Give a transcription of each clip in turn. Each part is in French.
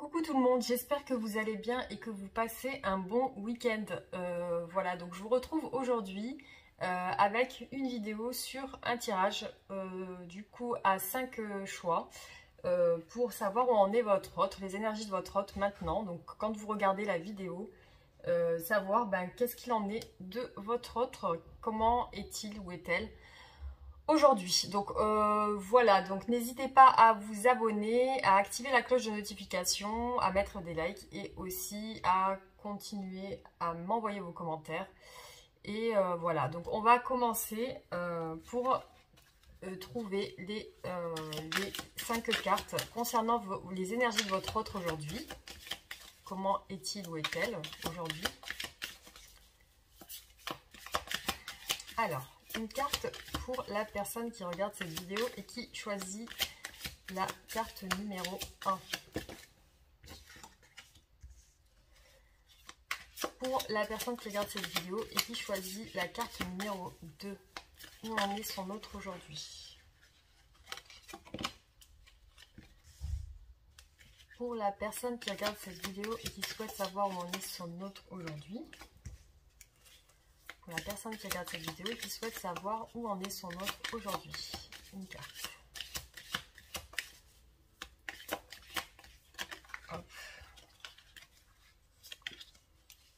Coucou tout le monde, j'espère que vous allez bien et que vous passez un bon week-end. Voilà, donc je vous retrouve aujourd'hui avec une vidéo sur un tirage du coup à 5 choix pour savoir où en est votre hôte, les énergies de votre hôte maintenant. Donc quand vous regardez la vidéo, savoir qu'est-ce qu'il en est de votre hôte, comment est-il ou est-elle aujourd'hui. Donc voilà, donc n'hésitez pas à vous abonner, à activer la cloche de notification, à mettre des likes et aussi à continuer à m'envoyer vos commentaires. Et voilà, donc on va commencer pour trouver les 5 cartes concernant les énergies de votre autre aujourd'hui. Comment est-il ou est-elle aujourd'hui? Alors, une carte pour la personne qui regarde cette vidéo et qui choisit la carte numéro 1. Pour la personne qui regarde cette vidéo et qui choisit la carte numéro 2. Où en est son autre aujourd'hui? Pour la personne qui regarde cette vidéo et qui souhaite savoir où en est son autre aujourd'hui. Pour la personne qui regarde cette vidéo et qui souhaite savoir où en est son autre aujourd'hui. Une carte. Hop.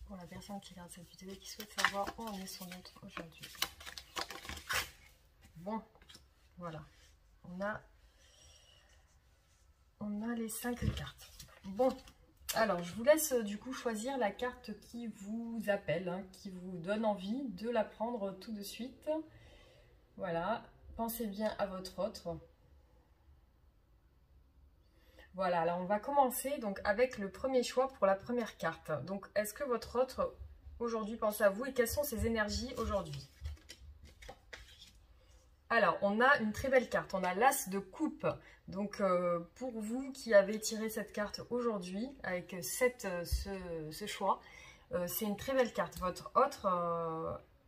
Pour la personne qui regarde cette vidéo et qui souhaite savoir où en est son autre aujourd'hui. Bon, voilà. On a les 5 cartes. Bon. Alors, je vous laisse du coup choisir la carte qui vous appelle, hein, qui vous donne envie de la prendre tout de suite. Voilà, pensez bien à votre autre. Voilà, alors on va commencer donc avec le premier choix pour la première carte. Donc, est-ce que votre autre aujourd'hui pense à vous et quelles sont ses énergies aujourd'hui? Alors, on a une très belle carte, on a l'As de coupe. Donc, pour vous qui avez tiré cette carte aujourd'hui, avec ce choix, c'est une très belle carte. Votre autre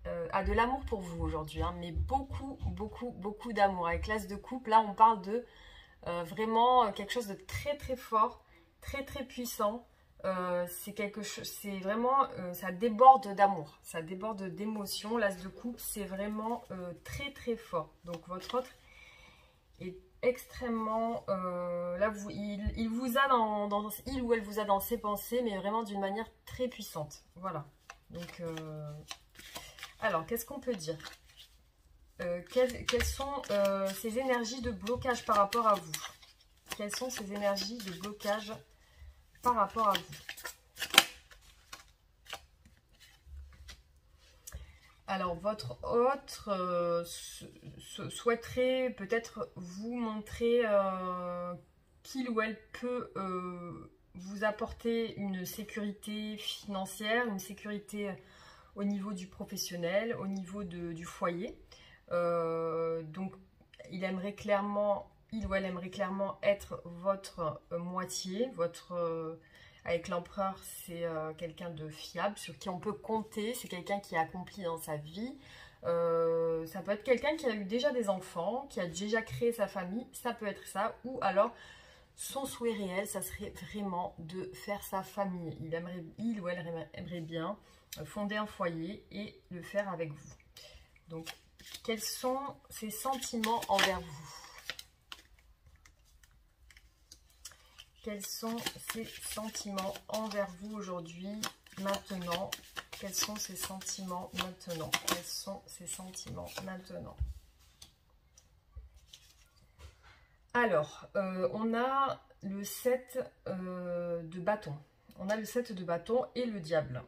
a de l'amour pour vous aujourd'hui, hein, mais beaucoup, beaucoup, beaucoup d'amour. Avec l'As de coupe, là, on parle de vraiment quelque chose de très, très fort, très, très puissant. C'est vraiment, ça déborde d'amour, ça déborde d'émotion. L'As de coupe, c'est vraiment très très fort. Donc votre autre est extrêmement, là il vous a il ou elle vous a dans ses pensées, mais vraiment d'une manière très puissante. Voilà. Donc alors qu'est-ce qu'on peut dire? Quelles sont ces énergies de blocage par rapport à vous? Quelles sont ces énergies de blocage par rapport à vous? Alors, votre autre souhaiterait peut-être vous montrer qu'il ou elle peut vous apporter une sécurité financière, une sécurité au niveau du professionnel, au niveau du foyer. Donc, il ou elle aimerait clairement être votre moitié, avec l'empereur, c'est quelqu'un de fiable, sur qui on peut compter, c'est quelqu'un qui a accompli dans sa vie. Ça peut être quelqu'un qui a eu déjà des enfants, qui a déjà créé sa famille, ça peut être ça, ou alors son souhait réel, ça serait vraiment de faire sa famille. Il ou elle aimerait bien fonder un foyer et le faire avec vous. Donc, quels sont ses sentiments envers vous? Quels sont ses sentiments envers vous aujourd'hui, maintenant? Quels sont ses sentiments maintenant? Quels sont ses sentiments maintenant? Alors, on a le 7 de bâton. On a le 7 de bâton et le diable.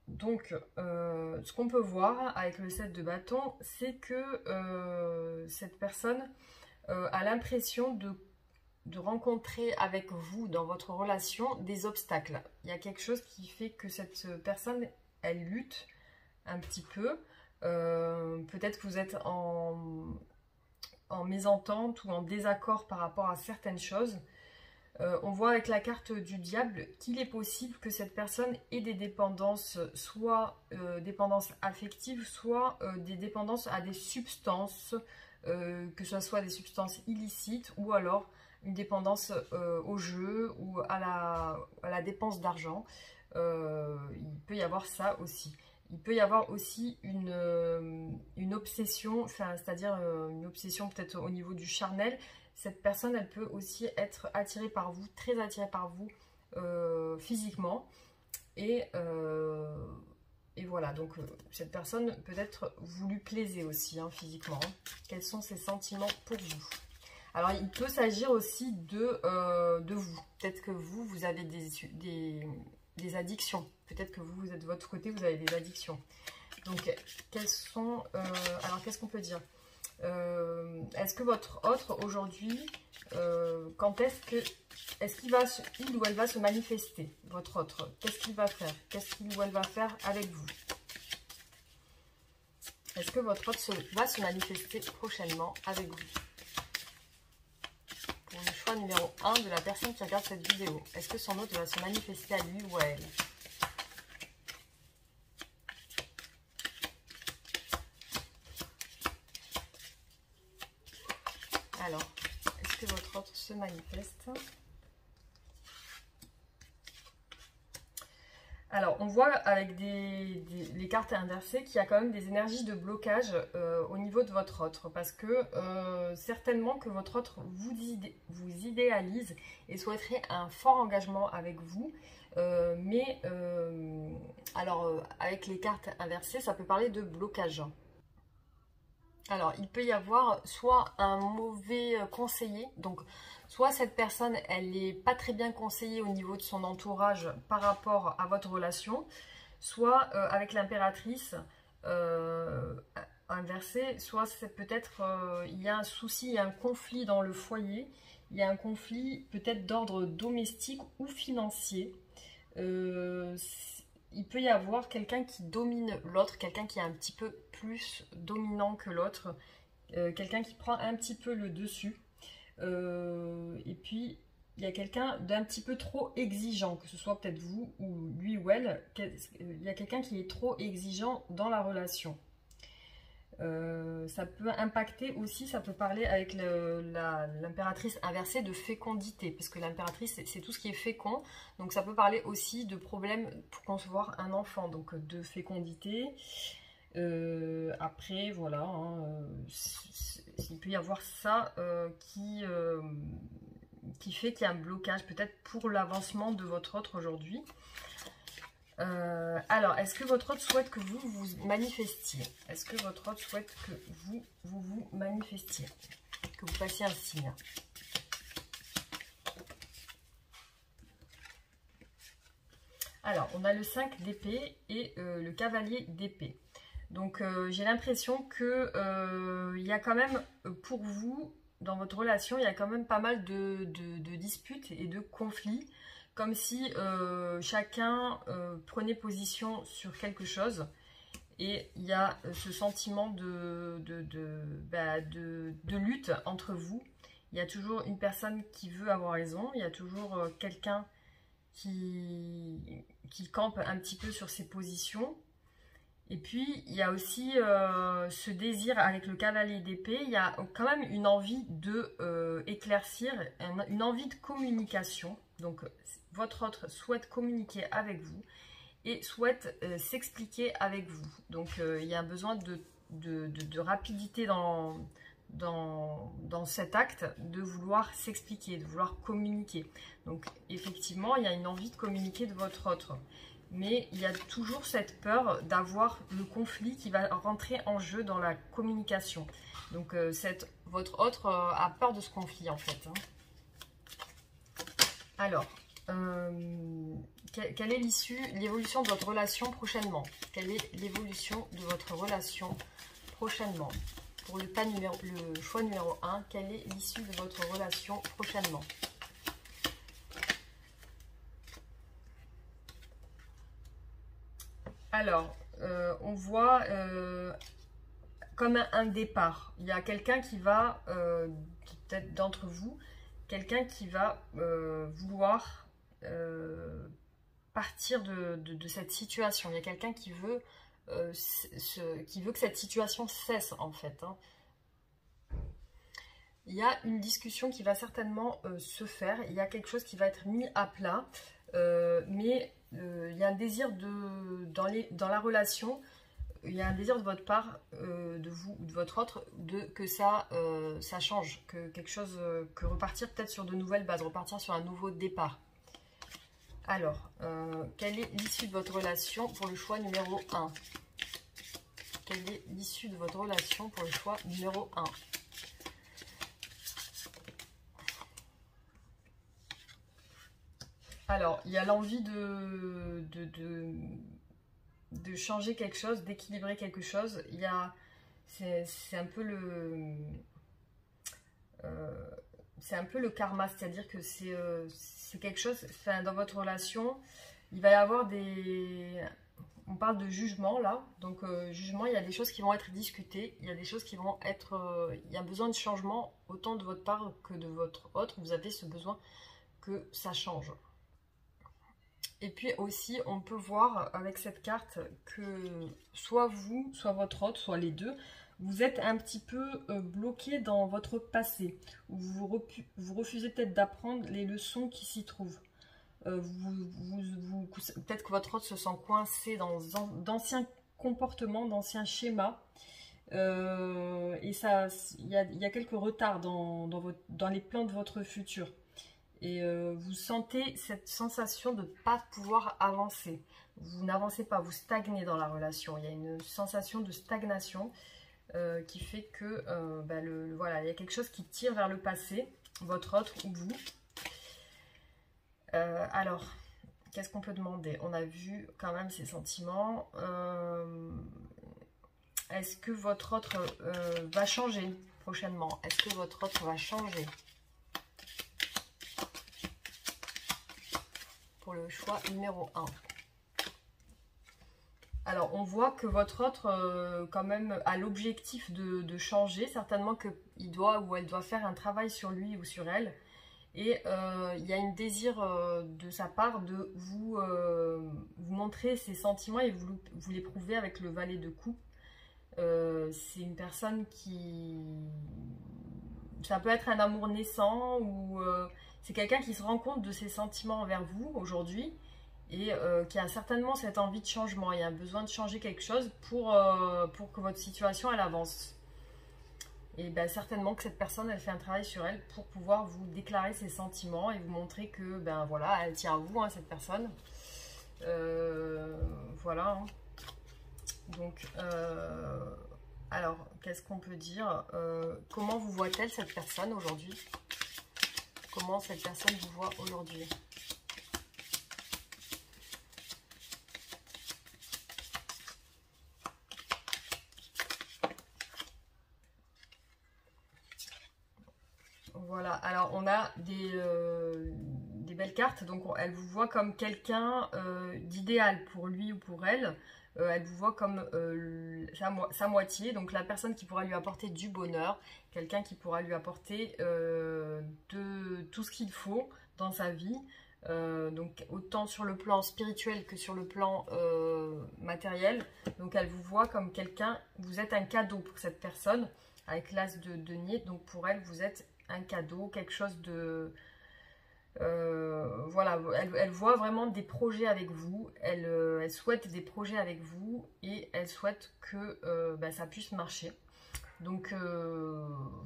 Donc, ce qu'on peut voir avec le 7 de bâton, c'est que cette personne a l'impression de rencontrer avec vous dans votre relation des obstacles. Il y a quelque chose qui fait que cette personne, elle lutte un petit peu. Peut-être que vous êtes en mésentente ou en désaccord par rapport à certaines choses. On voit avec la carte du diable qu'il est possible que cette personne ait des dépendances, soit dépendances affectives, soit des dépendances à des substances, que ce soit des substances illicites ou alors une dépendance au jeu ou à la dépense d'argent. Il peut y avoir ça aussi. Il peut y avoir aussi une obsession, c'est-à-dire une obsession peut-être au niveau du charnel. Cette personne, elle peut aussi être attirée par vous, très attirée par vous physiquement. Et voilà, donc cette personne, peut-être vous lui plaisez aussi physiquement. Quels sont ses sentiments pour vous? Alors, il peut s'agir aussi de vous. Peut-être que vous avez des addictions. Peut-être que vous êtes de votre côté, vous avez des addictions. Donc, quelles sont... alors, qu'est-ce qu'on peut dire? Est-ce que votre autre, aujourd'hui, quand est-ce qu'il ou elle va se manifester, votre autre? Qu'est-ce qu'il va faire? Qu'est-ce qu'il ou elle va faire avec vous? Est-ce que votre autre va se manifester prochainement avec vous? Pour le choix numéro 1 de la personne qui regarde cette vidéo, est-ce que son autre va se manifester à lui ou à elle? Alors, est-ce que votre autre se manifeste? Alors, on voit avec les cartes inversées qu'il y a quand même des énergies de blocage au niveau de votre autre. Parce que certainement que votre autre vous idéalise et souhaiterait un fort engagement avec vous. Alors, avec les cartes inversées, ça peut parler de blocage. Alors, il peut y avoir soit un mauvais conseiller, donc soit cette personne, elle n'est pas très bien conseillée au niveau de son entourage par rapport à votre relation, soit avec l'impératrice inversée, soit c'est peut-être il y a un souci, il y a un conflit dans le foyer, il y a un conflit peut-être d'ordre domestique ou financier. Il peut y avoir quelqu'un qui domine l'autre, quelqu'un qui est un petit peu plus dominant que l'autre, quelqu'un qui prend un petit peu le dessus. Et puis, il y a quelqu'un d'un petit peu trop exigeant, que ce soit peut-être vous ou lui ou elle. Il y a quelqu'un qui est trop exigeant dans la relation. Ça peut impacter aussi, ça peut parler avec l'impératrice inversée de fécondité, parce que l'impératrice c'est tout ce qui est fécond, donc ça peut parler aussi de problèmes pour concevoir un enfant, donc de fécondité. Après voilà, il peut y avoir ça qui fait qu'il y a un blocage peut-être pour l'avancement de votre autre aujourd'hui. Alors, est-ce que votre autre souhaite que vous vous manifestiez? Est-ce que votre autre souhaite que vous manifestiez? Que vous fassiez un signe? Alors, on a le 5 d'épée et le cavalier d'épée. Donc, j'ai l'impression que il y a quand même, pour vous, dans votre relation, il y a quand même pas mal de disputes et de conflits. Comme si chacun prenait position sur quelque chose. Et il y a ce sentiment de lutte entre vous. Il y a toujours une personne qui veut avoir raison. Il y a toujours quelqu'un qui campe un petit peu sur ses positions. Et puis, il y a aussi ce désir avec le cavalier d'épée. Il y a quand même une envie de éclaircir, une envie de communication. Donc, votre autre souhaite communiquer avec vous et souhaite s'expliquer avec vous. Donc, il y a un besoin de rapidité dans cet acte, de vouloir s'expliquer, de vouloir communiquer. Donc, effectivement, il y a une envie de communiquer de votre autre. Mais il y a toujours cette peur d'avoir le conflit qui va rentrer en jeu dans la communication. Donc, votre autre a peur de ce conflit, en fait. Alors, quelle est l'évolution de votre relation prochainement? Quelle est l'évolution de votre relation prochainement? Pour le choix numéro 1, quelle est l'issue de votre relation prochainement? Alors, on voit comme un départ. Il y a quelqu'un qui va, peut-être d'entre vous, quelqu'un qui va vouloir partir de cette situation. Il y a quelqu'un qui veut que cette situation cesse, en fait. Il y a une discussion qui va certainement se faire, il y a quelque chose qui va être mis à plat, mais il y a un désir dans la relation, il y a un désir de votre part, de vous, de votre autre, que ça change, que quelque chose, que repartir peut-être sur de nouvelles bases, repartir sur un nouveau départ. Alors, quelle est l'issue de votre relation pour le choix numéro 1? Quelle est l'issue de votre relation pour le choix numéro 1? Alors, il y a l'envie de changer quelque chose, d'équilibrer quelque chose. Il y a, c'est un peu le, c'est un peu le karma, c'est-à-dire que c'est quelque chose, enfin, dans votre relation, il va y avoir on parle de jugement là, donc jugement, il y a des choses qui vont être discutées, il y a des choses qui vont être, il y a besoin de changement, autant de votre part que de votre autre, vous avez ce besoin que ça change. Et puis aussi, on peut voir avec cette carte que soit vous, soit votre autre, soit les deux, vous êtes un petit peu bloqué dans votre passé. Vous refusez peut-être d'apprendre les leçons qui s'y trouvent. Peut-être que votre autre se sent coincé dans d'anciens comportements, d'anciens schémas. Et ça, il y a quelques retards dans les plans de votre futur. Et vous sentez cette sensation de ne pas pouvoir avancer. Vous n'avancez pas, vous stagnez dans la relation. Il y a une sensation de stagnation qui fait que voilà, il y a quelque chose qui tire vers le passé, votre autre ou vous. Alors, qu'est-ce qu'on peut demander? On a vu quand même ses sentiments. Est-ce que votre autre va changer prochainement? Est-ce que votre autre va changer? Pour le choix numéro 1. Alors, on voit que votre autre, quand même, a l'objectif de changer. Certainement qu'il doit ou elle doit faire un travail sur lui ou sur elle. Et il y a un désir de sa part de vous montrer ses sentiments et vous les prouver avec le valet de coupe. C'est une personne qui... Ça peut être un amour naissant ou... c'est quelqu'un qui se rend compte de ses sentiments envers vous aujourd'hui et qui a certainement cette envie de changement. Il y a besoin de changer quelque chose pour que votre situation elle avance. Et bien certainement que cette personne elle fait un travail sur elle pour pouvoir vous déclarer ses sentiments et vous montrer que ben voilà, elle tient à vous, hein, cette personne. Voilà. Hein. Donc alors qu'est-ce qu'on peut dire? Comment vous voit-elle cette personne aujourd'hui? Comment cette personne vous voit aujourd'hui? Voilà, alors on a des belles cartes, donc elle vous voit comme quelqu'un d'idéal pour lui ou pour elle. Elle vous voit comme sa moitié, donc la personne qui pourra lui apporter du bonheur, quelqu'un qui pourra lui apporter de tout ce qu'il faut dans sa vie, donc autant sur le plan spirituel que sur le plan matériel. Donc elle vous voit comme quelqu'un, vous êtes un cadeau pour cette personne, avec l'as de denier, donc pour elle vous êtes un cadeau, quelque chose de... voilà, elle voit vraiment des projets avec vous, elle souhaite des projets avec vous et elle souhaite que ça puisse marcher. Donc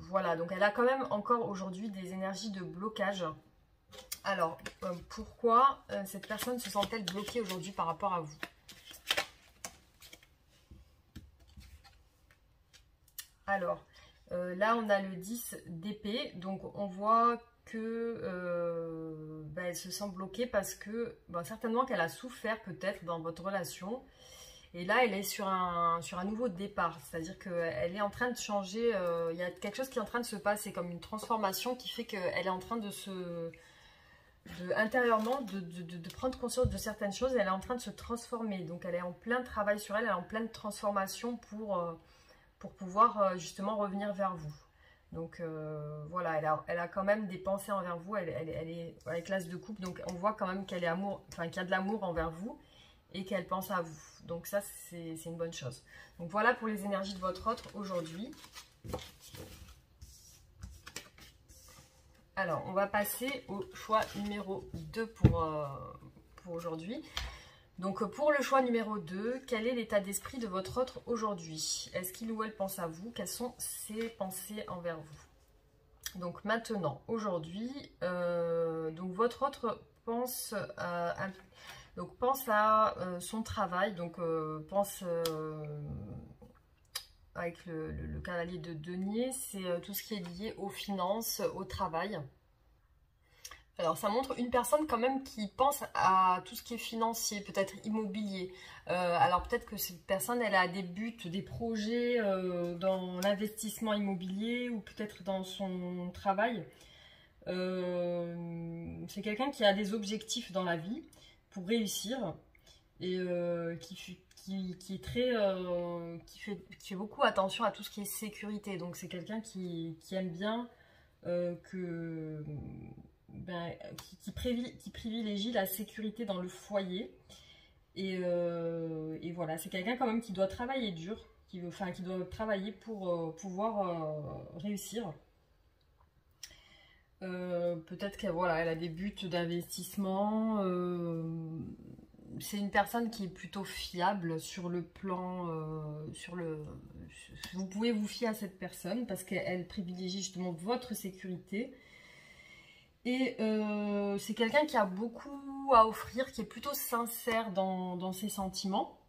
voilà, donc elle a quand même encore aujourd'hui des énergies de blocage. Alors, pourquoi cette personne se sent-elle bloquée aujourd'hui par rapport à vous? Alors, là on a le 10 d'épée, donc on voit que elle se sent bloquée parce que certainement qu'elle a souffert peut-être dans votre relation et là elle est sur un nouveau départ, c'est-à-dire qu'elle est en train de changer, il y a quelque chose qui est en train de se passer comme une transformation qui fait qu'elle est en train de intérieurement de prendre conscience de certaines choses, elle est en train de se transformer, donc elle est en plein travail sur elle, elle est en pleine transformation pour pouvoir justement revenir vers vous. Donc voilà, elle a quand même des pensées envers vous, elle est avec l'as de coupe, donc on voit quand même qu'elle est qu'il y a de l'amour envers vous et qu'elle pense à vous. Donc ça, c'est une bonne chose. Donc voilà pour les énergies de votre autre aujourd'hui. Alors, on va passer au choix numéro 2 pour aujourd'hui. Donc, pour le choix numéro 2, quel est l'état d'esprit de votre autre aujourd'hui? Est-ce qu'il ou elle pense à vous? Quelles sont ses pensées envers vous? Donc, maintenant, aujourd'hui, donc votre autre pense à son travail, donc pense avec le cavalier de denier, c'est tout ce qui est lié aux finances, au travail. Alors ça montre une personne quand même qui pense à tout ce qui est financier, peut-être immobilier. Alors peut-être que cette personne, elle a des buts, des projets dans l'investissement immobilier ou peut-être dans son travail. C'est quelqu'un qui a des objectifs dans la vie pour réussir et qui est très qui fait beaucoup attention à tout ce qui est sécurité. Donc c'est quelqu'un qui aime bien qui privilégie la sécurité dans le foyer. Et voilà, c'est quelqu'un quand même qui doit travailler dur, qui doit travailler pour pouvoir réussir. Peut-être qu'elle voilà, elle a des buts d'investissement. C'est une personne qui est plutôt fiable sur le plan, vous pouvez vous fier à cette personne parce qu'elle privilégie justement votre sécurité. Et c'est quelqu'un qui a beaucoup à offrir, qui est plutôt sincère dans ses sentiments.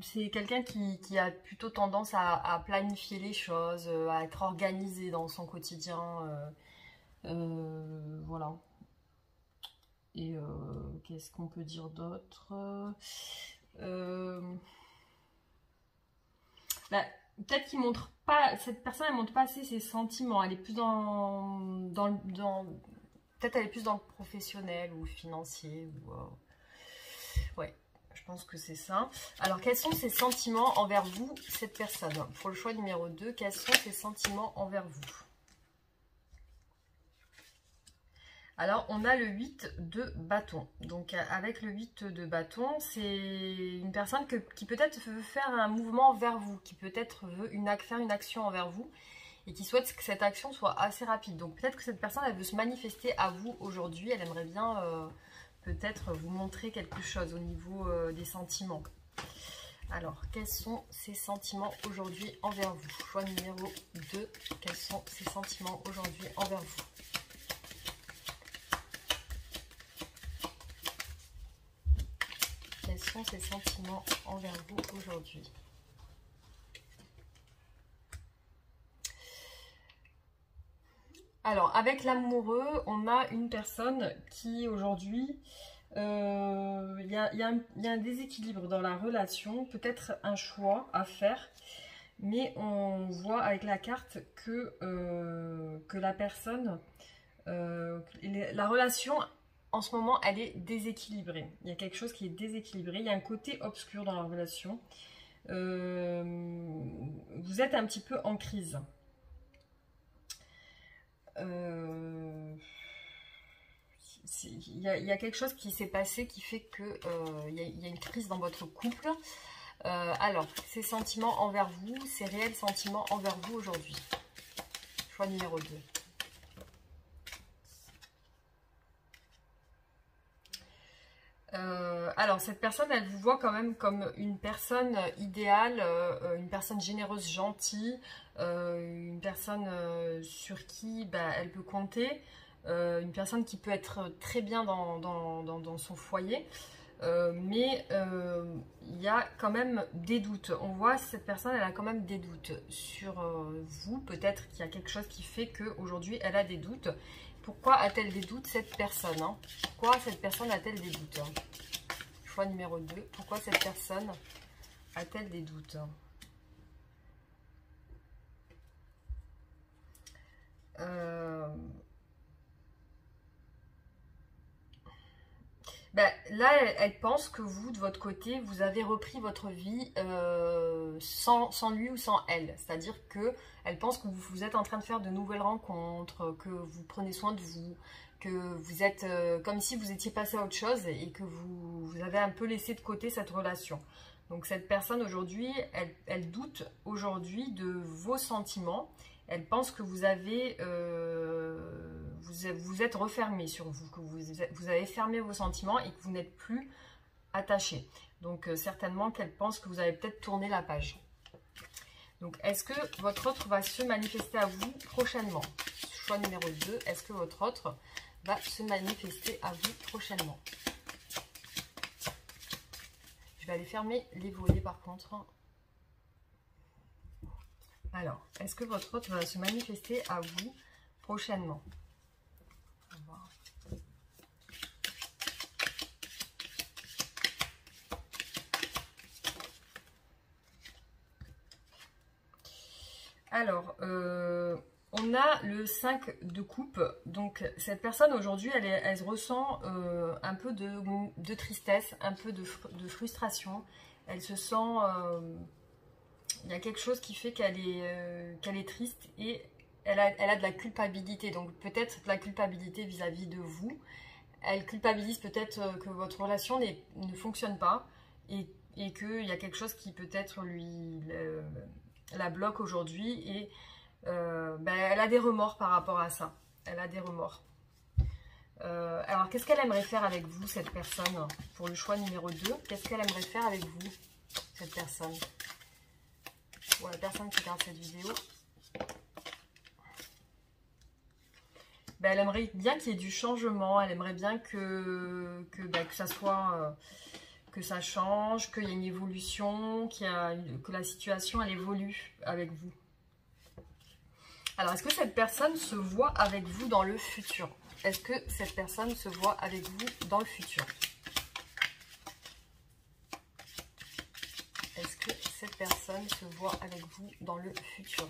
C'est quelqu'un qui a plutôt tendance à planifier les choses, à être organisé dans son quotidien. Voilà. Et qu'est-ce qu'on peut dire d'autre? Peut-être qu'il montre pas, cette personne elle montre pas assez ses sentiments, elle est plus peut-être elle est plus dans le professionnel ou financier ou ouais, je pense que c'est ça. Alors quels sont ses sentiments envers vous, cette personne? Pour le choix numéro 2, quels sont ses sentiments envers vous? Alors, on a le 8 de bâton. Donc, avec le 8 de bâton, c'est une personne qui peut-être veut faire un mouvement vers vous, qui peut-être veut faire une action envers vous et qui souhaite que cette action soit assez rapide. Donc, peut-être que cette personne, elle veut se manifester à vous aujourd'hui. Elle aimerait bien peut-être vous montrer quelque chose au niveau des sentiments. Alors, quels sont ses sentiments aujourd'hui envers vous? Choix numéro 2, quels sont ses sentiments aujourd'hui envers vous? Quels sont ses sentiments envers vous aujourd'hui? Alors, avec l'amoureux, on a une personne qui aujourd'hui, il y a un déséquilibre dans la relation, peut-être un choix à faire, mais on voit avec la carte que la personne, la relation en ce moment, elle est déséquilibrée. Il y a quelque chose qui est déséquilibré. Il y a un côté obscur dans la relation. Vous êtes un petit peu en crise. Il y a quelque chose qui s'est passé qui fait que il y a une crise dans votre couple. Alors, ces sentiments envers vous, ces réels sentiments envers vous aujourd'hui. Choix numéro 2. Alors, cette personne, elle vous voit quand même comme une personne idéale, une personne généreuse, gentille, une personne sur qui elle peut compter, une personne qui peut être très bien dans son foyer, mais il y a quand même des doutes. On voit cette personne, elle a quand même des doutes sur vous. Peut-être qu'il y a quelque chose qui fait qu'aujourd'hui, elle a des doutes. Pourquoi a-t-elle des doutes, cette personne, hein? Pourquoi cette personne a-t-elle des doutes, hein? Choix numéro 2. Pourquoi cette personne a-t-elle des doutes? Là, elle pense que vous, de votre côté, vous avez repris votre vie sans lui ou sans elle. C'est-à-dire qu'elle pense que vous êtes en train de faire de nouvelles rencontres, que vous prenez soin de vous, que vous êtes comme si vous étiez passé à autre chose et que vous avez un peu laissé de côté cette relation. Donc cette personne aujourd'hui, elle doute aujourd'hui de vos sentiments. Elle pense que vous avez, vous êtes refermé sur vous, que vous avez fermé vos sentiments et que vous n'êtes plus attaché. Donc certainement qu'elle pense que vous avez peut-être tourné la page. Donc est-ce que votre autre va se manifester à vous prochainement? Choix numéro 2, est-ce que votre autre va se manifester à vous prochainement? Je vais aller fermer les volets par contre. Alors, est-ce que votre autre va se manifester à vous prochainement? On va voir. Alors, on a le 5 de coupe. Donc, cette personne aujourd'hui, elle ressent un peu de tristesse, un peu de frustration. Elle se sent... il y a quelque chose qui fait qu'elle est triste et elle a de la culpabilité. Donc, peut-être de la culpabilité vis-à-vis de vous. Elle culpabilise peut-être que votre relation ne fonctionne pas et qu'il y a quelque chose qui peut-être la bloque aujourd'hui et elle a des remords par rapport à ça. Elle a des remords. Alors, qu'est-ce qu'elle aimerait faire avec vous, cette personne? Pour le choix numéro 2, qu'est-ce qu'elle aimerait faire avec vous, cette personne? Pour la personne qui regarde cette vidéo. Elle aimerait bien qu'il y ait du changement. Elle aimerait bien que ça soit... que ça change, qu'il y ait une évolution, que la situation, elle évolue avec vous. Alors, est-ce que cette personne se voit avec vous dans le futur? Est-ce que cette personne se voit avec vous dans le futur? Est-ce que cette personne se voit avec vous dans le futur?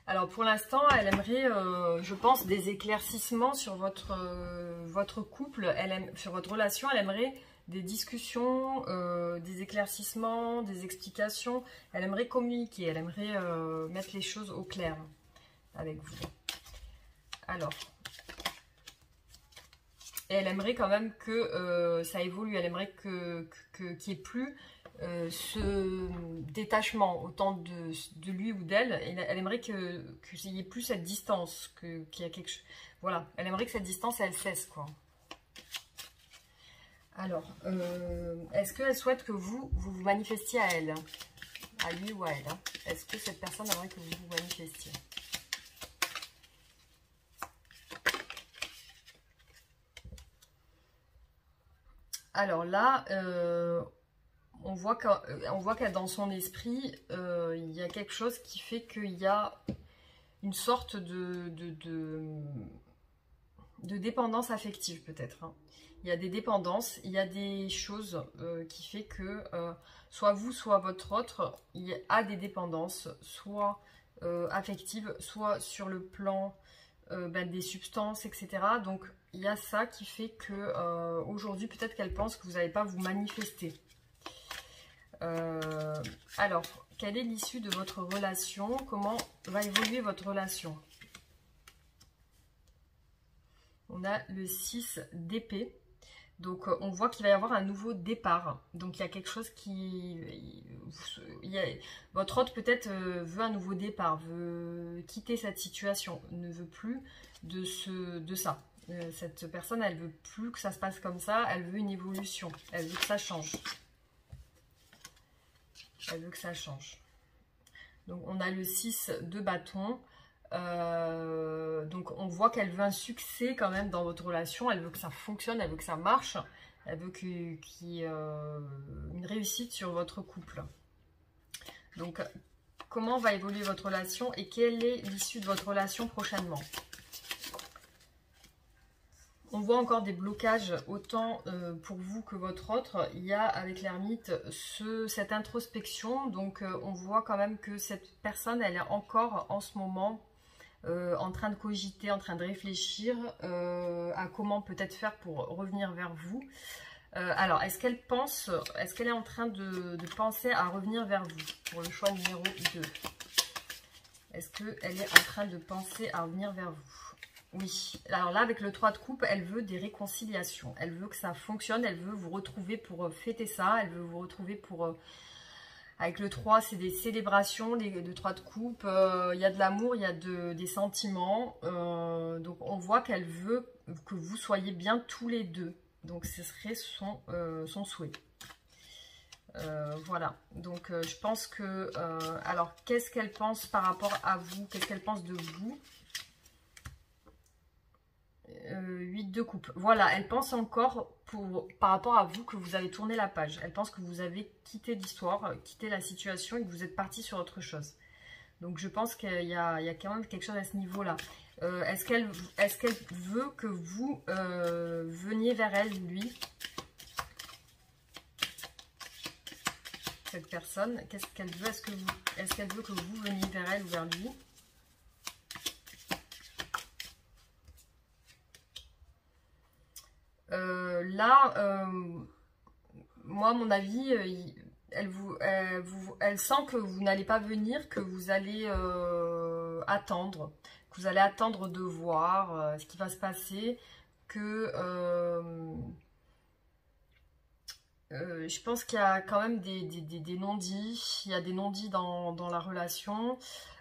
Alors, pour l'instant, elle aimerait, je pense, des éclaircissements sur votre couple, sur votre relation. Elle aimerait des discussions, des éclaircissements, des explications. Elle aimerait communiquer, elle aimerait mettre les choses au clair avec vous. Alors, et elle aimerait quand même que ça évolue. Elle aimerait qu'il n'y ait plus ce détachement autant de lui ou d'elle. Elle aimerait qu'il n'y ait plus cette distance, qu'il y a quelque chose. Voilà, elle aimerait que cette distance, elle cesse, quoi. Alors, est-ce qu'elle souhaite que vous vous manifestiez à elle, à lui ou à elle, hein? Est-ce que cette personne aimerait que vous vous manifestiez? Alors là, on voit que dans son esprit, il y a quelque chose qui fait qu'il y a une sorte de dépendance affective peut-être, hein. Il y a des dépendances, il y a des choses qui fait que soit vous, soit votre autre, il a des dépendances, soit affectives, soit sur le plan des substances, etc. Donc, il y a ça qui fait que aujourd'hui, peut-être qu'elle pense que vous n'allez pas vous manifester. Alors, quelle est l'issue de votre relation? Comment va évoluer votre relation? On a le 6 d'épée. Donc, on voit qu'il va y avoir un nouveau départ. Donc, il y a quelque chose qui... votre autre, peut-être, veut un nouveau départ, veut quitter cette situation, ne veut plus de ça. Cette personne, elle veut plus que ça se passe comme ça. Elle veut une évolution. Elle veut que ça change. Elle veut que ça change. Donc, on a le 6 de bâton. Donc on voit qu'elle veut un succès quand même dans votre relation, elle veut que ça fonctionne, elle veut que ça marche, elle veut qu'il y ait une réussite sur votre couple. Donc comment va évoluer votre relation et quelle est l'issue de votre relation prochainement? On voit encore des blocages autant pour vous que votre autre. Il y a avec l'ermite cette introspection, donc on voit quand même que cette personne, elle est encore en ce moment en train de cogiter, en train de réfléchir à comment peut-être faire pour revenir vers vous. Alors, est-ce qu'elle est en train de penser à revenir vers vous pour le choix numéro 2? Est-ce qu'elle est en train de penser à revenir vers vous? Oui, alors là, avec le 3 de coupe, elle veut des réconciliations. Elle veut que ça fonctionne, elle veut vous retrouver pour fêter ça. Elle veut vous retrouver pour... avec le 3, c'est des célébrations, de 3 de coupe. Il y a de l'amour, il y a des sentiments. Donc, on voit qu'elle veut que vous soyez bien tous les deux. Donc, ce serait son souhait. Voilà, donc je pense que... alors, qu'est-ce qu'elle pense par rapport à vous? Qu'est-ce qu'elle pense de vous? 8 de coupe. Voilà, elle pense encore par rapport à vous que vous avez tourné la page. Elle pense que vous avez quitté l'histoire, quitté la situation et que vous êtes parti sur autre chose. Donc je pense qu'il y a quand même quelque chose à ce niveau-là. Est-ce qu'elle veut que vous veniez vers elle, lui? Cette personne, qu'est-ce qu'elle veut? Est-ce qu'elle veut que vous veniez vers elle ou vers lui? Là, moi, à mon avis, elle sent que vous n'allez pas venir, que vous allez attendre, que vous allez attendre de voir ce qui va se passer, que je pense qu'il y a quand même des non-dits, il y a des non-dits dans la relation.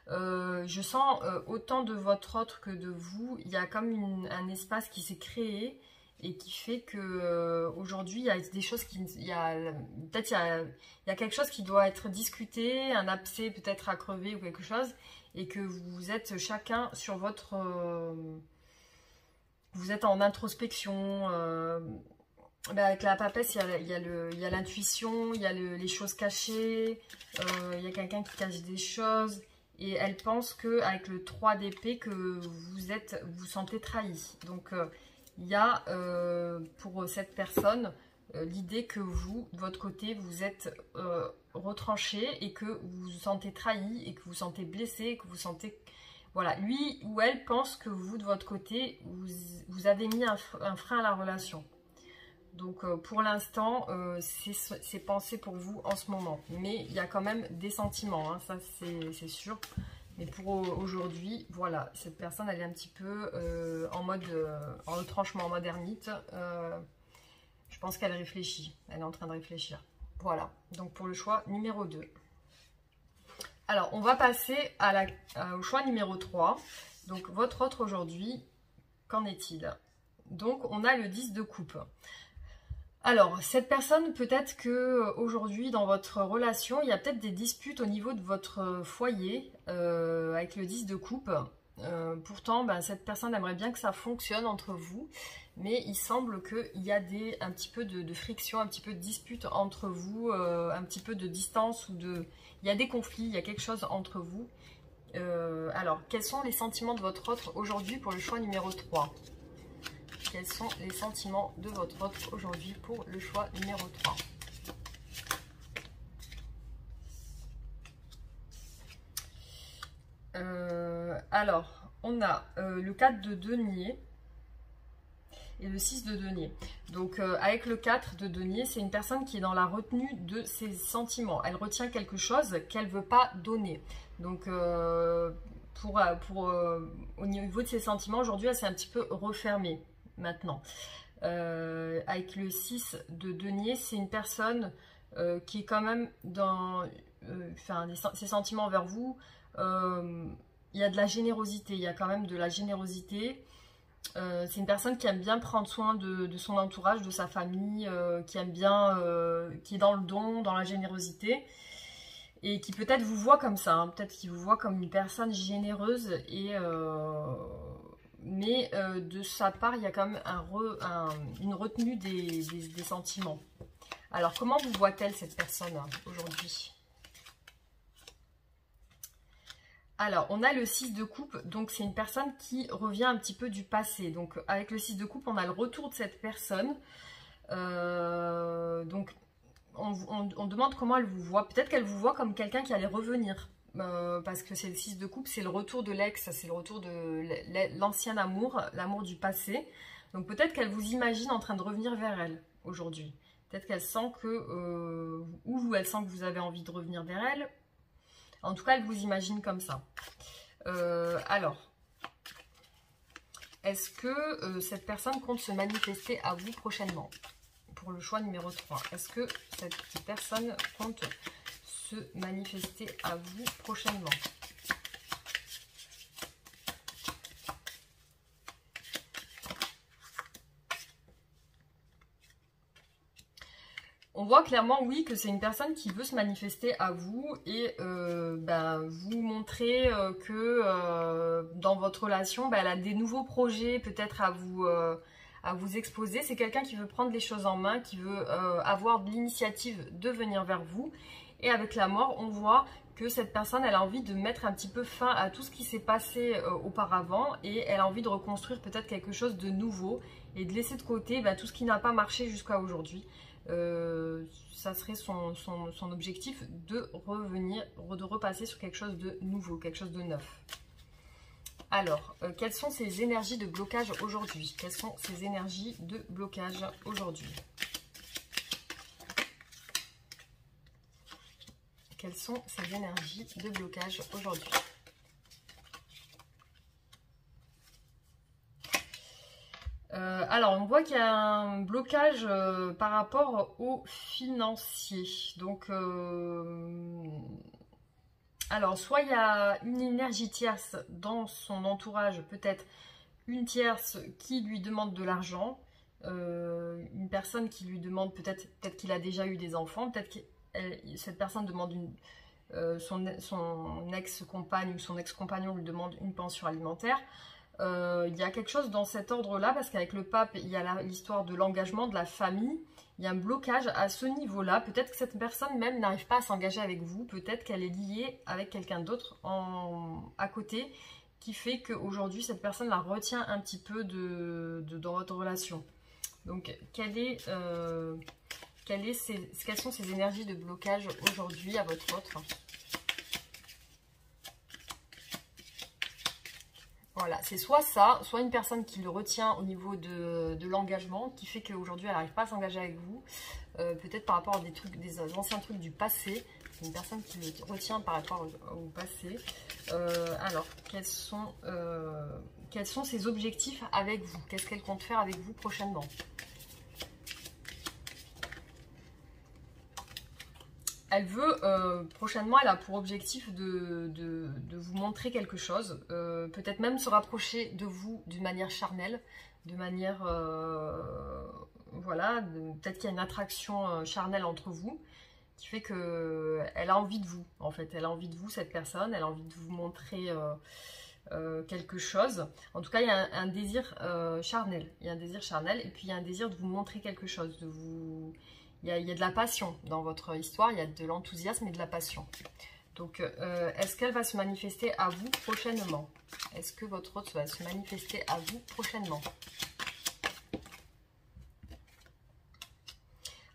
Je sens autant de votre autre que de vous, il y a comme un espace qui s'est créé et qui fait que aujourd'hui il y a des choses peut-être il y a quelque chose qui doit être discuté, un abcès peut-être à crever ou quelque chose, et que vous êtes chacun sur votre vous êtes en introspection. Avec la papesse, il y a l'intuition, il y a les choses cachées, il y a quelqu'un qui cache des choses. Et elle pense qu'avec le 3 d'épée, que vous sentez trahi. Donc, il y a pour cette personne l'idée que vous, de votre côté, vous êtes retranché et que vous vous sentez trahi et que vous vous sentez blessé, et que vous sentez... Voilà, lui ou elle pense que vous, de votre côté, vous avez mis un frein à la relation. Donc pour l'instant, c'est pensé pour vous en ce moment. Mais il y a quand même des sentiments, hein, ça c'est sûr. Mais pour aujourd'hui, voilà, cette personne elle est un petit peu en retranchement, en mode ermite. Je pense qu'elle réfléchit, elle est en train de réfléchir. Voilà, donc pour le choix numéro 2. Alors, on va passer au choix numéro 3. Donc votre autre aujourd'hui, qu'en est-il? Donc on a le 10 de coupe. Alors, cette personne, peut-être que aujourd'hui dans votre relation, il y a peut-être des disputes au niveau de votre foyer avec le 10 de coupe. Pourtant, cette personne aimerait bien que ça fonctionne entre vous, mais il semble qu'il y a un petit peu de friction, un petit peu de dispute entre vous, un petit peu de distance, il y a des conflits, il y a quelque chose entre vous. Alors, quels sont les sentiments de votre autre aujourd'hui pour le choix numéro 3? Quels sont les sentiments de votre autre aujourd'hui pour le choix numéro 3? Alors, on a le 4 de denier et le 6 de denier. Donc, avec le 4 de denier, c'est une personne qui est dans la retenue de ses sentiments. Elle retient quelque chose qu'elle ne veut pas donner. Donc, au niveau de ses sentiments, aujourd'hui, elle s'est un petit peu refermée. Maintenant, avec le 6 de denier, c'est une personne qui est quand même dans ses sentiments envers vous. Il y a de la générosité, il y a quand même de la générosité. C'est une personne qui aime bien prendre soin de son entourage, de sa famille, qui aime bien, qui est dans le don, dans la générosité. Et qui peut-être vous voit comme ça, hein, peut-être qu'il vous voit comme une personne généreuse et... mais de sa part, il y a quand même une retenue des sentiments. Alors, comment vous voit-elle cette personne aujourd'hui? Alors, on a le 6 de coupe, donc c'est une personne qui revient un petit peu du passé. Donc, avec le 6 de coupe, on a le retour de cette personne. Donc, on demande comment elle vous voit. Peut-être qu'elle vous voit comme quelqu'un qui allait revenir. Parce que c'est le 6 de coupe, c'est le retour de l'ex, c'est le retour de l'ancien amour, l'amour du passé. Donc peut-être qu'elle vous imagine en train de revenir vers elle aujourd'hui. Peut-être qu'elle sent que, ou elle sent que vous avez envie de revenir vers elle. En tout cas, elle vous imagine comme ça. Alors, Est-ce que cette personne compte se manifester à vous prochainement? Pour le choix numéro 3. Est-ce que cette personne compte se manifester à vous prochainement? On voit clairement, oui, que c'est une personne qui veut se manifester à vous et vous montrer que dans votre relation, elle a des nouveaux projets peut-être à vous exposer. C'est quelqu'un qui veut prendre les choses en main, qui veut avoir de l'initiative de venir vers vous. Et avec la mort, on voit que cette personne, elle a envie de mettre un petit peu fin à tout ce qui s'est passé auparavant et elle a envie de reconstruire peut-être quelque chose de nouveau et de laisser de côté tout ce qui n'a pas marché jusqu'à aujourd'hui. Ça serait son objectif de revenir, de repasser sur quelque chose de nouveau, quelque chose de neuf. Alors, quelles sont ces énergies de blocage aujourd'hui? Quelles sont ces énergies de blocage aujourd'hui? Quelles sont ces énergies de blocage aujourd'hui? Alors, on voit qu'il y a un blocage par rapport au financier. Donc, alors, soit il y a une énergie tierce dans son entourage, peut-être une tierce qui lui demande de l'argent, une personne qui lui demande, peut-être qu'il a déjà eu des enfants, peut-être que cette personne demande son ex-compagne ou son ex-compagnon lui demande une pension alimentaire. Il y a quelque chose dans cet ordre-là, parce qu'avec le pape, il y a l'histoire de l'engagement, de la famille. Il y a un blocage à ce niveau-là. Peut-être que cette personne même n'arrive pas à s'engager avec vous. Peut-être qu'elle est liée avec quelqu'un d'autre à côté, qui fait qu'aujourd'hui, cette personne la retient un petit peu dans votre relation. Donc, quelles sont ces énergies de blocage aujourd'hui à votre autre? Voilà, c'est soit ça, soit une personne qui le retient au niveau de l'engagement, qui fait qu'aujourd'hui elle n'arrive pas à s'engager avec vous, peut-être par rapport à des anciens trucs du passé, une personne qui le retient par rapport au passé. Alors, quels sont ses objectifs avec vous? Qu'est-ce qu'elle compte faire avec vous prochainement? Elle veut, prochainement, elle a pour objectif de vous montrer quelque chose, peut-être même se rapprocher de vous d'une manière charnelle, de manière, voilà, peut-être qu'il y a une attraction charnelle entre vous, qui fait qu'elle a envie de vous, en fait, elle a envie de vous, cette personne, elle a envie de vous montrer quelque chose. En tout cas, il y a un désir charnel, il y a un désir charnel, et puis il y a un désir de vous montrer quelque chose, de vous... Il y a de la passion dans votre histoire, il y a de l'enthousiasme et de la passion. Donc, est-ce qu'elle va se manifester à vous prochainement? Est-ce que votre hôte va se manifester à vous prochainement?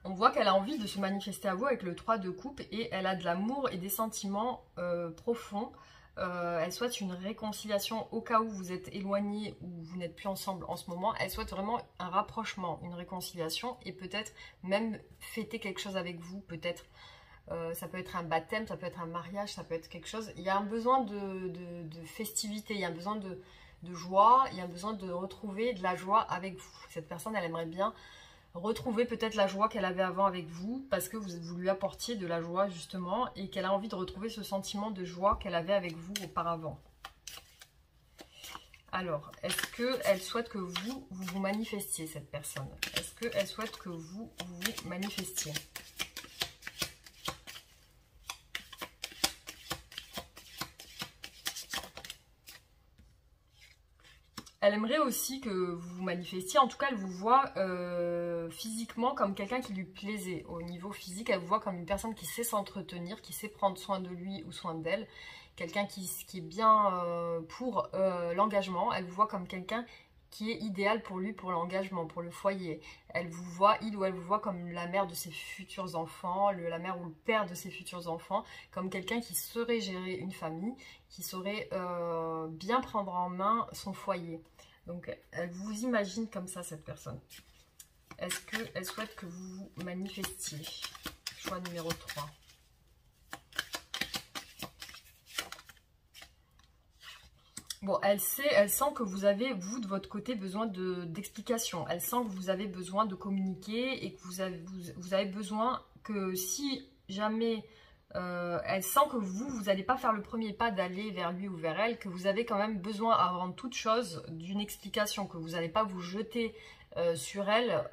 On voit qu'elle a envie de se manifester à vous avec le 3 de coupe et elle a de l'amour et des sentiments profonds. Elle souhaite une réconciliation au cas où vous êtes éloignés ou vous n'êtes plus ensemble en ce moment. Elle souhaite vraiment un rapprochement, une réconciliation et peut-être même fêter quelque chose avec vous. Peut-être ça peut être un baptême, ça peut être un mariage, ça peut être quelque chose. Il y a un besoin de festivité, il y a un besoin de joie, il y a un besoin de retrouver de la joie avec vous. Cette personne, elle aimerait bien retrouver peut-être la joie qu'elle avait avant avec vous parce que vous lui apportiez de la joie justement et qu'elle a envie de retrouver ce sentiment de joie qu'elle avait avec vous auparavant. Alors, est-ce qu'elle souhaite que vous manifestiez, cette personne? Est-ce qu'elle souhaite que vous manifestiez? Elle aimerait aussi que vous vous manifestiez, en tout cas elle vous voit physiquement comme quelqu'un qui lui plaisait. Au niveau physique, elle vous voit comme une personne qui sait s'entretenir, qui sait prendre soin de lui ou soin d'elle. Quelqu'un qui est bien pour l'engagement. Elle vous voit comme quelqu'un qui est idéal pour lui, pour l'engagement, pour le foyer. Elle vous voit, il ou elle vous voit comme la mère de ses futurs enfants, la mère ou le père de ses futurs enfants, comme quelqu'un qui saurait gérer une famille, qui saurait bien prendre en main son foyer. Donc, elle vous imagine comme ça, cette personne. Est-ce qu'elle souhaite que vous vous manifestiez? Choix numéro 3. Bon, elle sent que vous avez, vous, de votre côté, besoin d'explications. Elle sent que vous avez besoin de communiquer et que vous avez besoin que si jamais... elle sent que vous n'allez pas faire le premier pas d'aller vers lui ou vers elle, que vous avez quand même besoin avant toute chose d'une explication, que vous n'allez pas vous jeter sur elle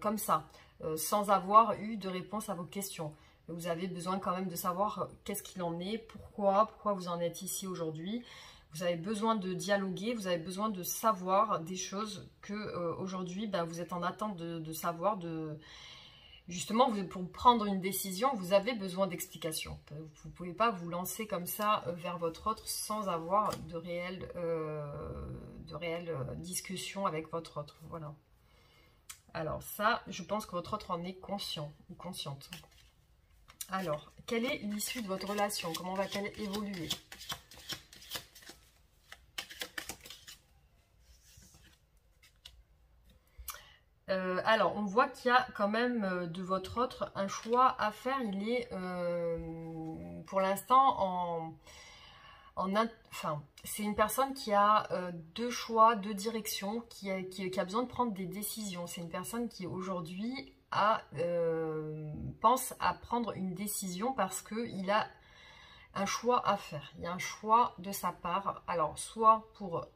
comme ça, sans avoir eu de réponse à vos questions. Vous avez besoin quand même de savoir qu'est-ce qu'il en est, pourquoi vous en êtes ici aujourd'hui. Vous avez besoin de dialoguer, vous avez besoin de savoir des choses que aujourd'hui ben, vous êtes en attente de savoir. Justement, pour prendre une décision, vous avez besoin d'explications. Vous ne pouvez pas vous lancer comme ça vers votre autre sans avoir de réelles discussions avec votre autre. Voilà. Alors ça, je pense que votre autre en est conscient ou consciente. Alors, quelle est l'issue de votre relation? Comment va-t-elle évoluer? Alors, on voit qu'il y a quand même de votre autre un choix à faire. Il est pour l'instant enfin, c'est une personne qui a deux choix, deux directions, qui a besoin de prendre des décisions. C'est une personne qui aujourd'hui pense à prendre une décision parce qu'il a un choix à faire. Il y a un choix de sa part. Alors, soit pour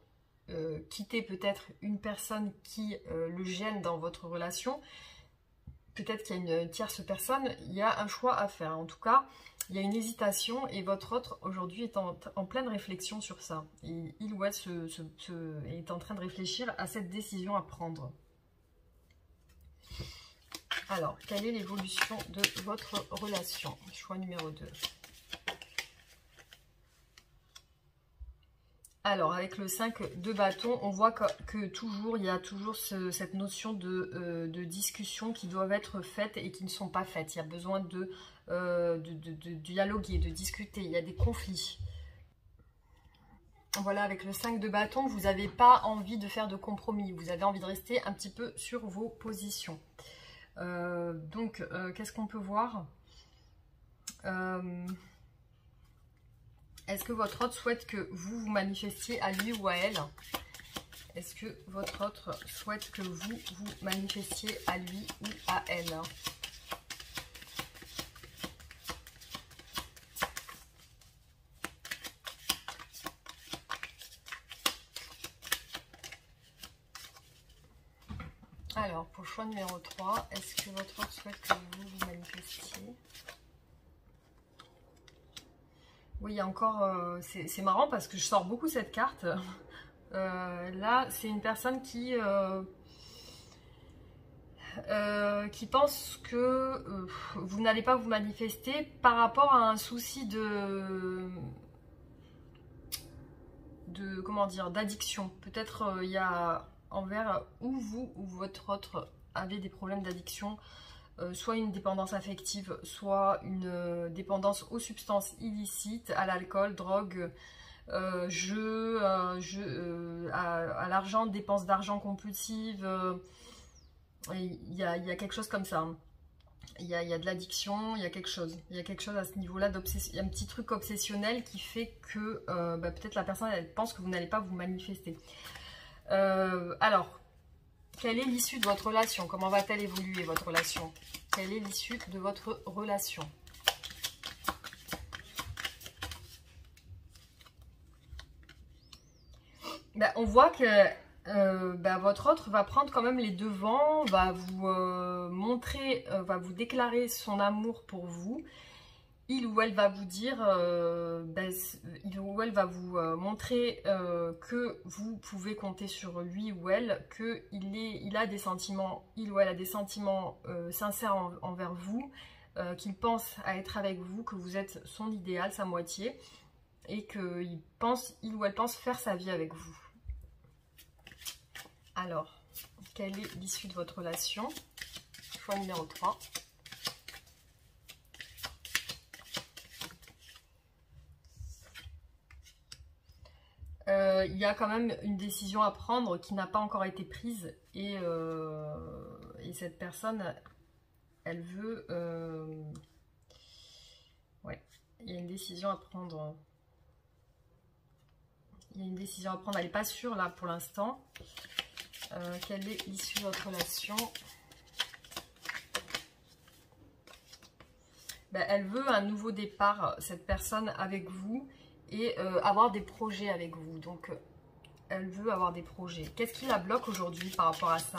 quitter peut-être une personne qui le gêne dans votre relation, peut-être qu'il y a une tierce personne, il y a un choix à faire. En tout cas, il y a une hésitation et votre autre aujourd'hui est en pleine réflexion sur ça. Et il ou elle est en train de réfléchir à cette décision à prendre. Alors, quelle est l'évolution de votre relation? Choix numéro 2. Alors, avec le 5 de bâton, on voit que toujours, il y a toujours cette notion de discussion qui doivent être faites et qui ne sont pas faites. Il y a besoin de dialoguer, de discuter. Il y a des conflits. Voilà, avec le 5 de bâton, vous n'avez pas envie de faire de compromis. Vous avez envie de rester un petit peu sur vos positions. Donc, qu'est-ce qu'on peut voir? Est-ce que votre autre souhaite que vous vous manifestiez à lui ou à elle? Est-ce que votre autre souhaite que vous vous manifestiez à lui ou à elle? Alors, pour le choix numéro 3, est-ce que votre autre souhaite que vous vous manifestiez? Oui, il y a encore... c'est marrant parce que je sors beaucoup cette carte. Là, c'est une personne qui pense que vous n'allez pas vous manifester par rapport à un souci comment dire, d'addiction. Peut-être il y a envers ou vous ou votre autre avez des problèmes d'addiction. Soit une dépendance affective, soit une dépendance aux substances illicites, à l'alcool, drogue, jeu, à l'argent, dépenses d'argent compulsive. Il y a quelque chose comme ça. Il y a de l'addiction, il y a quelque chose. Il y a quelque chose à ce niveau-là d'obsession. Il y a un petit truc obsessionnel qui fait que peut-être la personne elle pense que vous n'allez pas vous manifester. Alors, quelle est l'issue de votre relation? Comment va-t-elle évoluer, votre relation? Quelle est l'issue de votre relation? On voit que votre autre va prendre quand même les devants, va vous montrer, va vous déclarer son amour pour vous. Il ou elle va vous dire, il ou elle va vous montrer que vous pouvez compter sur lui ou elle, qu'il a des sentiments, il ou elle a des sentiments sincères envers vous, qu'il pense à être avec vous, que vous êtes son idéal, sa moitié, et qu'il ou elle pense faire sa vie avec vous. Alors, quelle est l'issue de votre relation? Choix numéro 3. Il y a quand même une décision à prendre qui n'a pas encore été prise et cette personne, elle veut... ouais, il y a une décision à prendre. Il y a une décision à prendre. Elle n'est pas sûre là pour l'instant. Quelle est l'issue de votre relation? Ben, elle veut un nouveau départ, cette personne, avec vous et avoir des projets avec vous. Donc, elle veut avoir des projets. Qu'est-ce qui la bloque aujourd'hui par rapport à ça?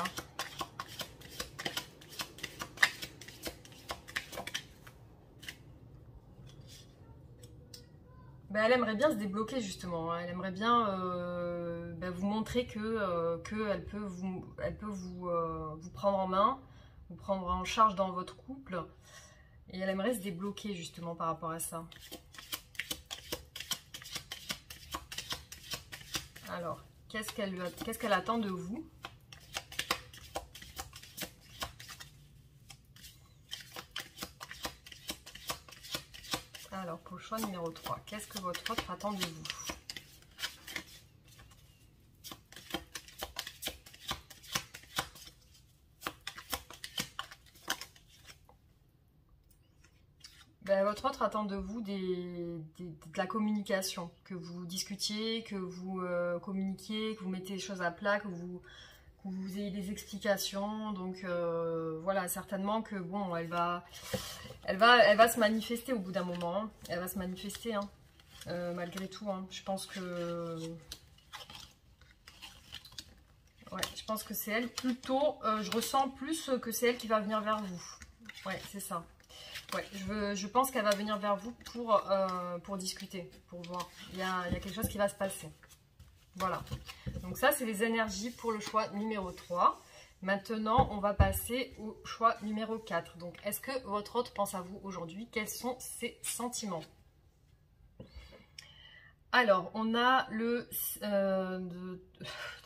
Ben, elle aimerait bien se débloquer justement. Hein. Elle aimerait bien ben, vous montrer que elle peut vous prendre en main, vous prendre en charge dans votre couple. Et elle aimerait se débloquer justement par rapport à ça. Alors, qu'est-ce qu'elle attend de vous? Alors, pour le choix numéro 3, qu'est-ce que votre autre attend de vous? Ben, votre autre attend de vous de la communication, que vous discutiez, que vous communiquiez, que vous mettez les choses à plat, que vous ayez des explications. Donc voilà, certainement que bon, elle va se manifester au bout d'un moment. Hein. Elle va se manifester, hein, malgré tout. Hein. Je pense que ouais, je pense que c'est elle plutôt. Je ressens plus que c'est elle qui va venir vers vous. Ouais, c'est ça. Ouais, je pense qu'elle va venir vers vous pour discuter, pour voir. Il y a quelque chose qui va se passer. Voilà. Donc ça, c'est les énergies pour le choix numéro 3. Maintenant, on va passer au choix numéro 4. Donc, est-ce que votre autre pense à vous aujourd'hui? Quels sont ses sentiments? Alors, on a le,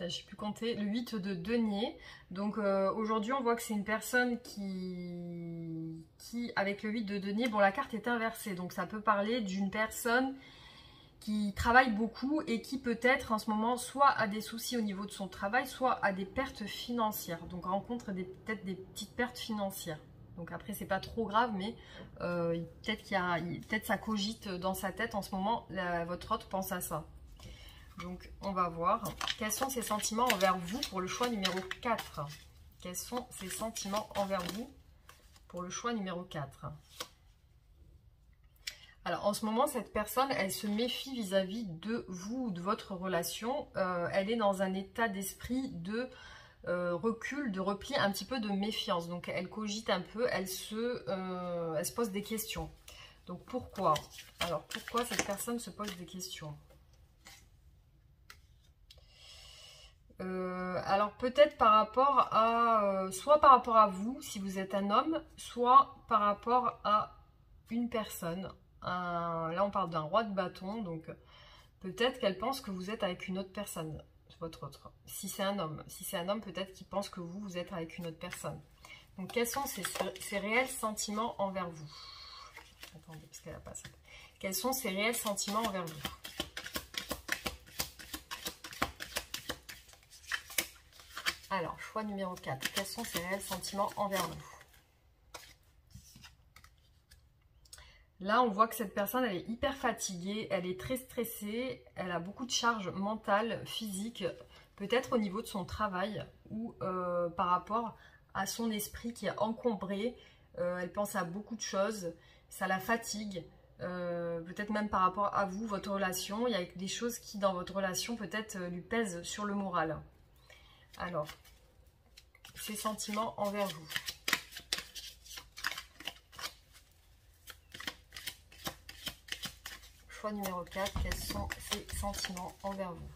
j'ai pu compter, le 8 de denier. Donc, aujourd'hui, on voit que c'est une personne qui, avec le 8 de denier, bon, la carte est inversée. Donc, ça peut parler d'une personne qui travaille beaucoup et qui peut-être en ce moment soit a des soucis au niveau de son travail, soit a des pertes financières. Donc, rencontre peut-être des petites pertes financières. Donc après, c'est pas trop grave, mais peut-être ça cogite dans sa tête en ce moment. Votre autre pense à ça. Donc, on va voir. Quels sont ses sentiments envers vous pour le choix numéro 4? Quels sont ses sentiments envers vous pour le choix numéro 4? Alors, en ce moment, cette personne, elle se méfie vis-à-vis de vous ou de votre relation. Elle est dans un état d'esprit de recul, de repli, un petit peu de méfiance. Donc, elle cogite un peu, elle se pose des questions. Donc, pourquoi? Alors, pourquoi cette personne se pose des questions? Alors, peut-être par rapport à... soit par rapport à vous, si vous êtes un homme, soit par rapport à une personne. Là, on parle d'un roi de bâton, donc peut-être qu'elle pense que vous êtes avec une autre personne. Votre autre. Si c'est un homme, peut-être qu'il pense que vous êtes avec une autre personne. Donc, quels sont ses réels sentiments envers vous? Attendez, parce qu'elle a pas ça. Quels sont ses réels sentiments envers vous? Alors, choix numéro 4. Quels sont ses réels sentiments envers vous? Là, on voit que cette personne, elle est hyper fatiguée, elle est très stressée, elle a beaucoup de charges mentales, physiques, peut-être au niveau de son travail ou par rapport à son esprit qui est encombré. Elle pense à beaucoup de choses, ça la fatigue, peut-être même par rapport à vous, votre relation. Il y a des choses qui, dans votre relation, peut-être lui pèsent sur le moral. Alors, ses sentiments envers vous. Choix numéro 4, quels sont ses sentiments envers vous?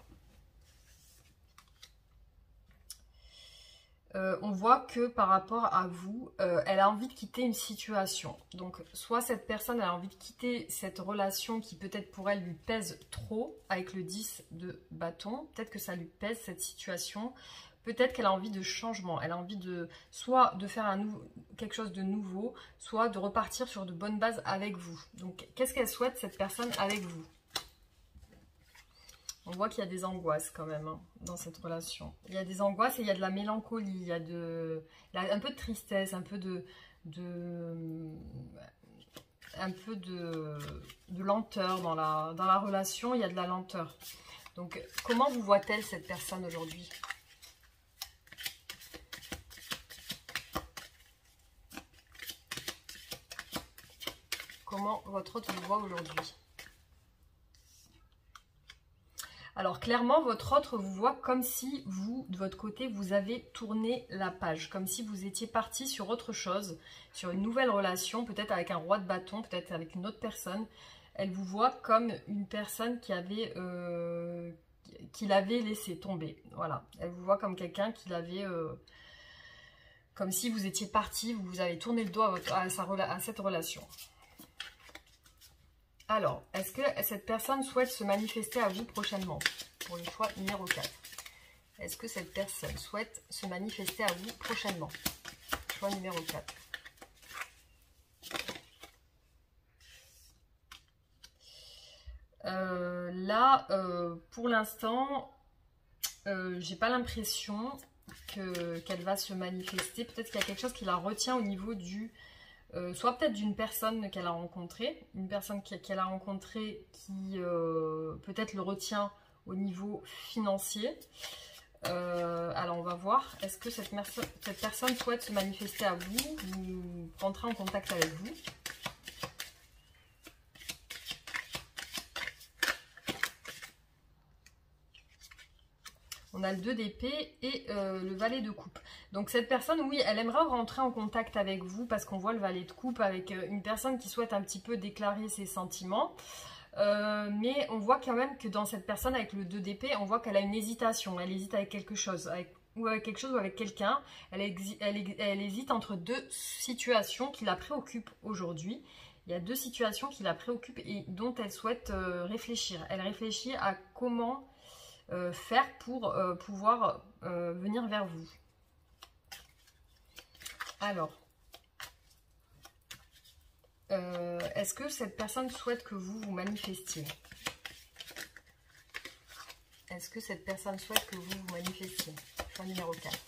On voit que par rapport à vous, elle a envie de quitter une situation. Donc, soit cette personne elle a envie de quitter cette relation qui peut-être pour elle lui pèse trop, avec le 10 de bâton. Peut-être que ça lui pèse cette situation. Peut-être qu'elle a envie de changement. Elle a envie de soit de faire quelque chose de nouveau, soit de repartir sur de bonnes bases avec vous. Donc, qu'est-ce qu'elle souhaite cette personne avec vous? On voit qu'il y a des angoisses quand même hein, dans cette relation. Il y a des angoisses et il y a de la mélancolie, il y a un peu de tristesse, un peu de lenteur dans la relation, il y a de la lenteur. Donc, comment vous voit-elle cette personne aujourd'hui? Comment votre autre vous voit aujourd'hui? Alors clairement, votre autre vous voit comme si vous, de votre côté, vous avez tourné la page. Comme si vous étiez parti sur autre chose, sur une nouvelle relation, peut-être avec un roi de bâton, peut-être avec une autre personne. Elle vous voit comme une personne qui l'avait laissé tomber. Voilà, elle vous voit comme quelqu'un qui l'avait... comme si vous étiez parti, vous avez tourné le dos à cette relation. Alors, est-ce que cette personne souhaite se manifester à vous prochainement? Pour le choix numéro 4. Est-ce que cette personne souhaite se manifester à vous prochainement? Choix numéro 4. Là, pour l'instant, j'ai pas l'impression qu'elle va se manifester. Peut-être qu'il y a quelque chose qui la retient au niveau du... soit peut-être d'une personne qu'elle a rencontrée, une personne qu'elle a rencontrée qui peut-être le retient au niveau financier. Alors on va voir, est-ce que cette personne souhaite se manifester à vous, ou rentrer en contact avec vous? On a le 2 d'épée et le valet de coupe. Donc cette personne, oui, elle aimerait rentrer en contact avec vous parce qu'on voit le valet de coupe avec une personne qui souhaite un petit peu déclarer ses sentiments. Mais on voit quand même que dans cette personne avec le 2 d'épée, on voit qu'elle a une hésitation. Elle hésite avec quelque chose, ou avec quelque chose ou avec quelqu'un. Elle hésite entre deux situations qui la préoccupent aujourd'hui. Il y a deux situations qui la préoccupent et dont elle souhaite réfléchir. Elle réfléchit à comment... faire pour pouvoir venir vers vous. Alors, est-ce que cette personne souhaite que vous vous manifestiez? Est-ce que cette personne souhaite que vous vous manifestiez? Choix numéro 4.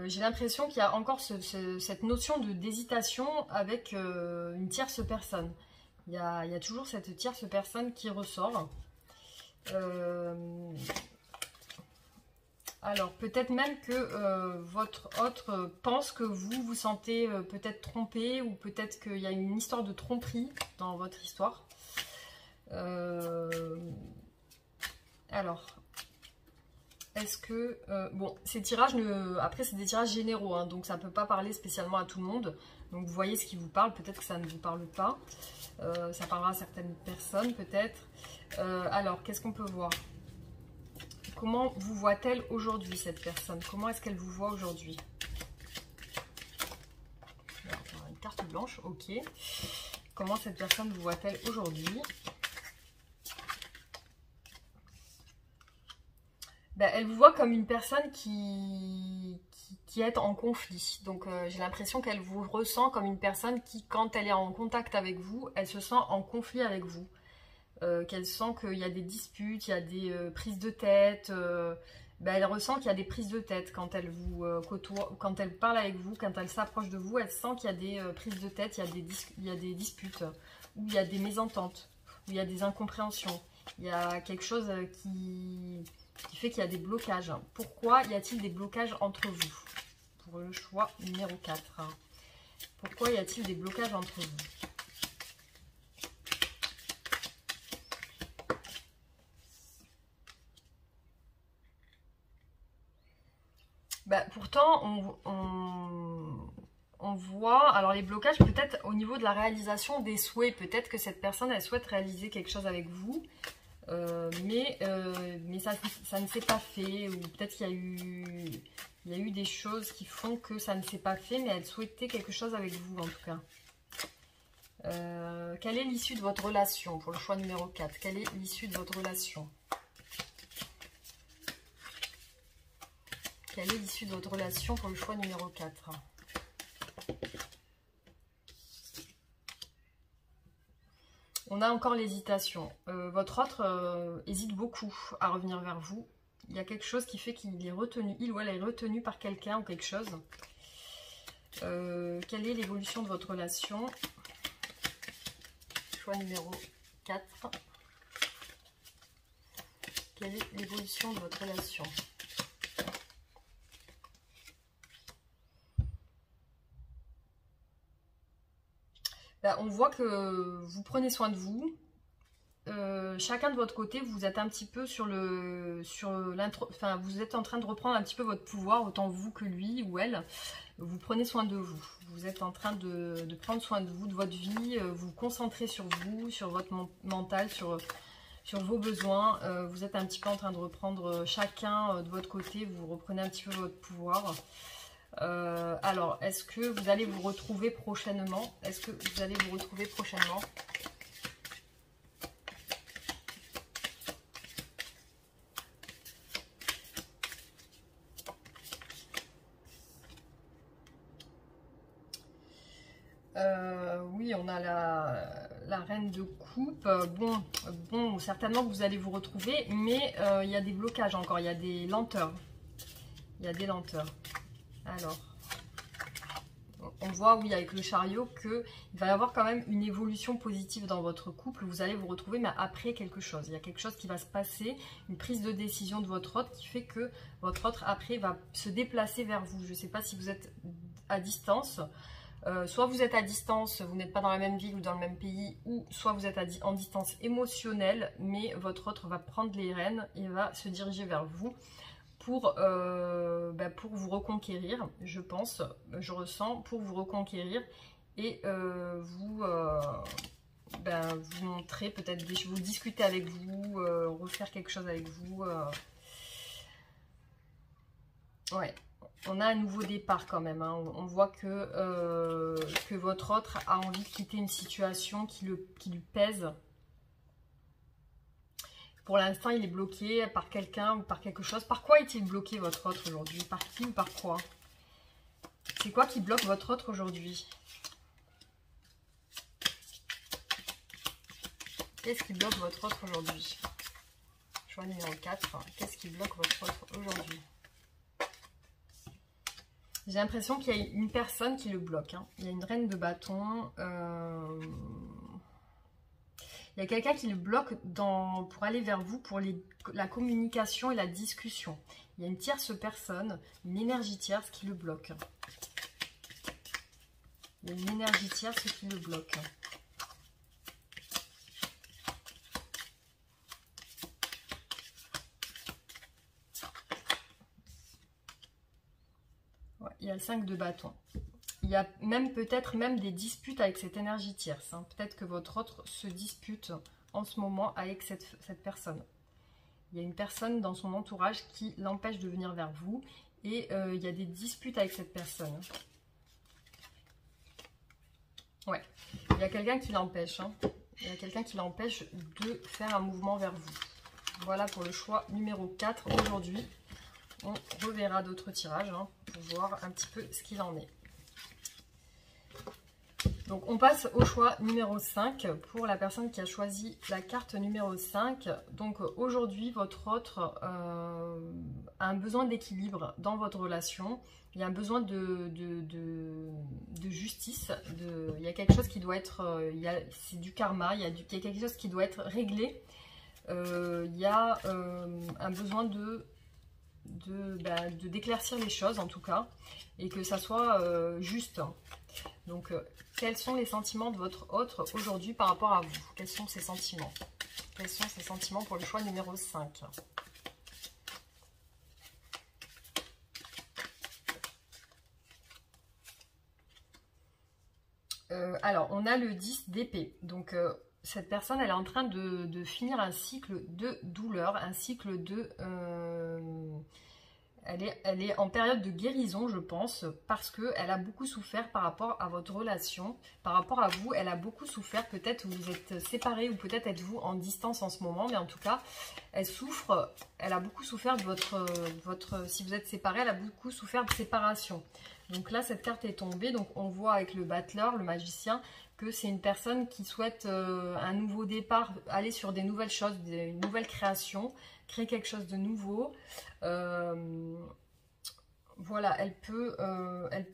J'ai l'impression qu'il y a encore cette notion d'hésitation avec une tierce personne. Il y a toujours cette tierce personne qui ressort. Alors, peut-être même que votre autre pense que vous vous sentez peut-être trompé, ou peut-être qu'il y a une histoire de tromperie dans votre histoire. Alors... Est-ce que... bon, ces tirages, après c'est des tirages généraux, hein, donc ça ne peut pas parler spécialement à tout le monde. Donc vous voyez ce qui vous parle, peut-être que ça ne vous parle pas. Ça parlera à certaines personnes, peut-être. Alors, qu'est-ce qu'on peut voir? Comment vous voit-elle aujourd'hui, cette personne? Comment est-ce qu'elle vous voit aujourd'hui? Une carte blanche, ok. Comment cette personne vous voit-elle aujourd'hui? Ben, elle vous voit comme une personne qui est en conflit. Donc j'ai l'impression qu'elle vous ressent comme une personne qui, quand elle est en contact avec vous, elle se sent en conflit avec vous. Qu'elle sent qu'il y a des disputes, il y a des prises de tête. Ben, elle ressent qu'il y a des prises de tête quand elle vous côtoie, quand elle parle avec vous, quand elle s'approche de vous. Elle sent qu'il y a des prises de tête, il y a des disputes, où il y a des mésententes, où il y a des incompréhensions. Il y a quelque chose qui fait qu'il y a des blocages. Pourquoi y a-t-il des blocages entre vous? Pour le choix numéro 4. Pourquoi y a-t-il des blocages entre vous? Bah, pourtant, on voit, alors les blocages peut-être au niveau de la réalisation des souhaits. Peut-être que cette personne, elle souhaite réaliser quelque chose avec vous. Mais ça ne s'est pas fait, ou peut-être qu'il y a eu des choses qui font que ça ne s'est pas fait, mais elle souhaitait quelque chose avec vous en tout cas. Quelle est l'issue de votre relation pour le choix numéro 4? Quelle est l'issue de votre relation? Quelle est l'issue de votre relation pour le choix numéro 4? On a encore l'hésitation. Votre autre hésite beaucoup à revenir vers vous. Il y a quelque chose qui fait qu'il est retenu, il ou elle est retenu par quelqu'un ou quelque chose. Quelle est l'évolution de votre relation? Choix numéro 4. Quelle est l'évolution de votre relation? On voit que vous prenez soin de vous. Chacun de votre côté, vous êtes un petit peu enfin, vous êtes en train de reprendre un petit peu votre pouvoir, autant vous que lui ou elle. Vous prenez soin de vous. Vous êtes en train de prendre soin de vous, de votre vie. Vous concentrez sur vous, sur votre mental, sur vos besoins. Vous êtes un petit peu en train de reprendre chacun de votre côté. Vous reprenez un petit peu votre pouvoir. Alors, est-ce que vous allez vous retrouver prochainement? Est-ce que vous allez vous retrouver prochainement? Oui, on a la reine de coupe. Bon, certainement que vous allez vous retrouver, mais il y a des blocages encore, il y a des lenteurs. Il y a des lenteurs. Alors, on voit, oui, avec le chariot, qu'il va y avoir quand même une évolution positive dans votre couple. Vous allez vous retrouver, mais après quelque chose. Il y a quelque chose qui va se passer, une prise de décision de votre autre qui fait que votre autre, après, va se déplacer vers vous. Je ne sais pas si vous êtes à distance. Soit vous êtes à distance, vous n'êtes pas dans la même ville ou dans le même pays, ou soit vous êtes en distance émotionnelle, mais votre autre va prendre les rênes et va se diriger vers vous pour vous reconquérir, je pense, je ressens, pour vous reconquérir et vous montrer peut-être des choses, vous discuter avec vous, refaire quelque chose avec vous. Ouais. On a un nouveau départ quand même, hein. On voit que votre autre a envie de quitter une situation qui lui pèse. Pour l'instant, il est bloqué par quelqu'un ou par quelque chose. Par quoi est-il bloqué, votre autre, aujourd'hui? Par qui ou par quoi? C'est quoi qui bloque votre autre aujourd'hui? Qu'est-ce qui bloque votre autre aujourd'hui? Choix numéro 4. Qu'est-ce qui bloque votre autre aujourd'hui? J'ai l'impression qu'il y a une personne qui le bloque, hein. Il y a une reine de bâton. Il y a quelqu'un qui le bloque pour aller vers vous, pour la communication et la discussion. Il y a une tierce personne, une énergie tierce qui le bloque. Il y a une énergie tierce qui le bloque. Il y a le 5 de bâton. Il y a même peut-être même des disputes avec cette énergie tierce, hein. Peut-être que votre autre se dispute en ce moment avec cette personne. Il y a une personne dans son entourage qui l'empêche de venir vers vous. Et il y a des disputes avec cette personne. Ouais. Il y a quelqu'un qui l'empêche, hein. Il y a quelqu'un qui l'empêche de faire un mouvement vers vous. Voilà pour le choix numéro 4 aujourd'hui. On reverra d'autres tirages, hein, pour voir un petit peu ce qu'il en est. Donc on passe au choix numéro 5 pour la personne qui a choisi la carte numéro 5. Donc aujourd'hui, votre autre a un besoin d'équilibre dans votre relation. Il y a un besoin de justice. Il y a quelque chose qui doit être... c'est du karma, il y a quelque chose qui doit être réglé. Il y a un besoin d'éclaircir les choses en tout cas, et que ça soit juste. Donc quels sont les sentiments de votre autre aujourd'hui par rapport à vous? Quels sont ses sentiments? Quels sont ses sentiments pour le choix numéro 5? Alors on a le 10 d'épée. Donc cette personne, elle est en train de finir un cycle de douleur, un cycle de... Elle est en période de guérison, je pense, parce qu'elle a beaucoup souffert par rapport à votre relation, par rapport à vous. Elle a beaucoup souffert, peut-être vous êtes séparés ou peut-être êtes-vous en distance en ce moment, mais en tout cas, elle souffre, elle a beaucoup souffert de votre si vous êtes séparés, elle a beaucoup souffert de séparation. Donc là, cette carte est tombée, donc on voit avec le battleur, le magicien, que c'est une personne qui souhaite un nouveau départ, aller sur des nouvelles choses, une nouvelle création, créer quelque chose de nouveau. Voilà, elle peut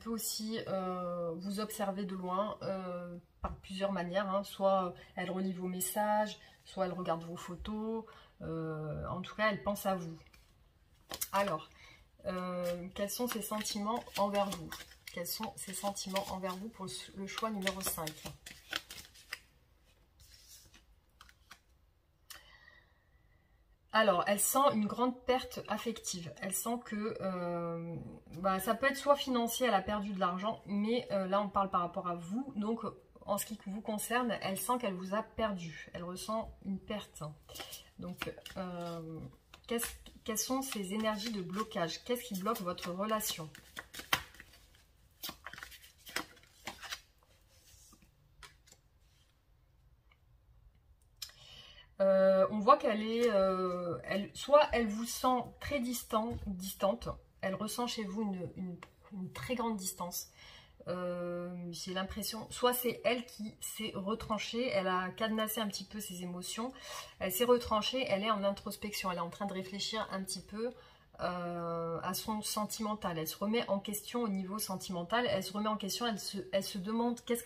aussi vous observer de loin par plusieurs manières, hein. Soit elle relit vos messages, soit elle regarde vos photos. En tout cas, elle pense à vous. Alors, quels sont ses sentiments envers vous? Quels sont ses sentiments envers vous pour le choix numéro 5? Alors, elle sent une grande perte affective. Elle sent que ça peut être soit financier, elle a perdu de l'argent, mais là, on parle par rapport à vous. Donc, en ce qui vous concerne, elle sent qu'elle vous a perdu. Elle ressent une perte. Donc, quelles sont ces énergies de blocage? Qu'est-ce qui bloque votre relation? On voit qu'elle est, soit elle vous sent très distante, elle ressent chez vous une très grande distance. J'ai l'impression, soit c'est elle qui s'est retranchée, elle a cadenassé un petit peu ses émotions, elle s'est retranchée, elle est en introspection, elle est en train de réfléchir un petit peu à son sentimental, elle se remet en question au niveau sentimental, elle se remet en question, elle se demande qu'est-ce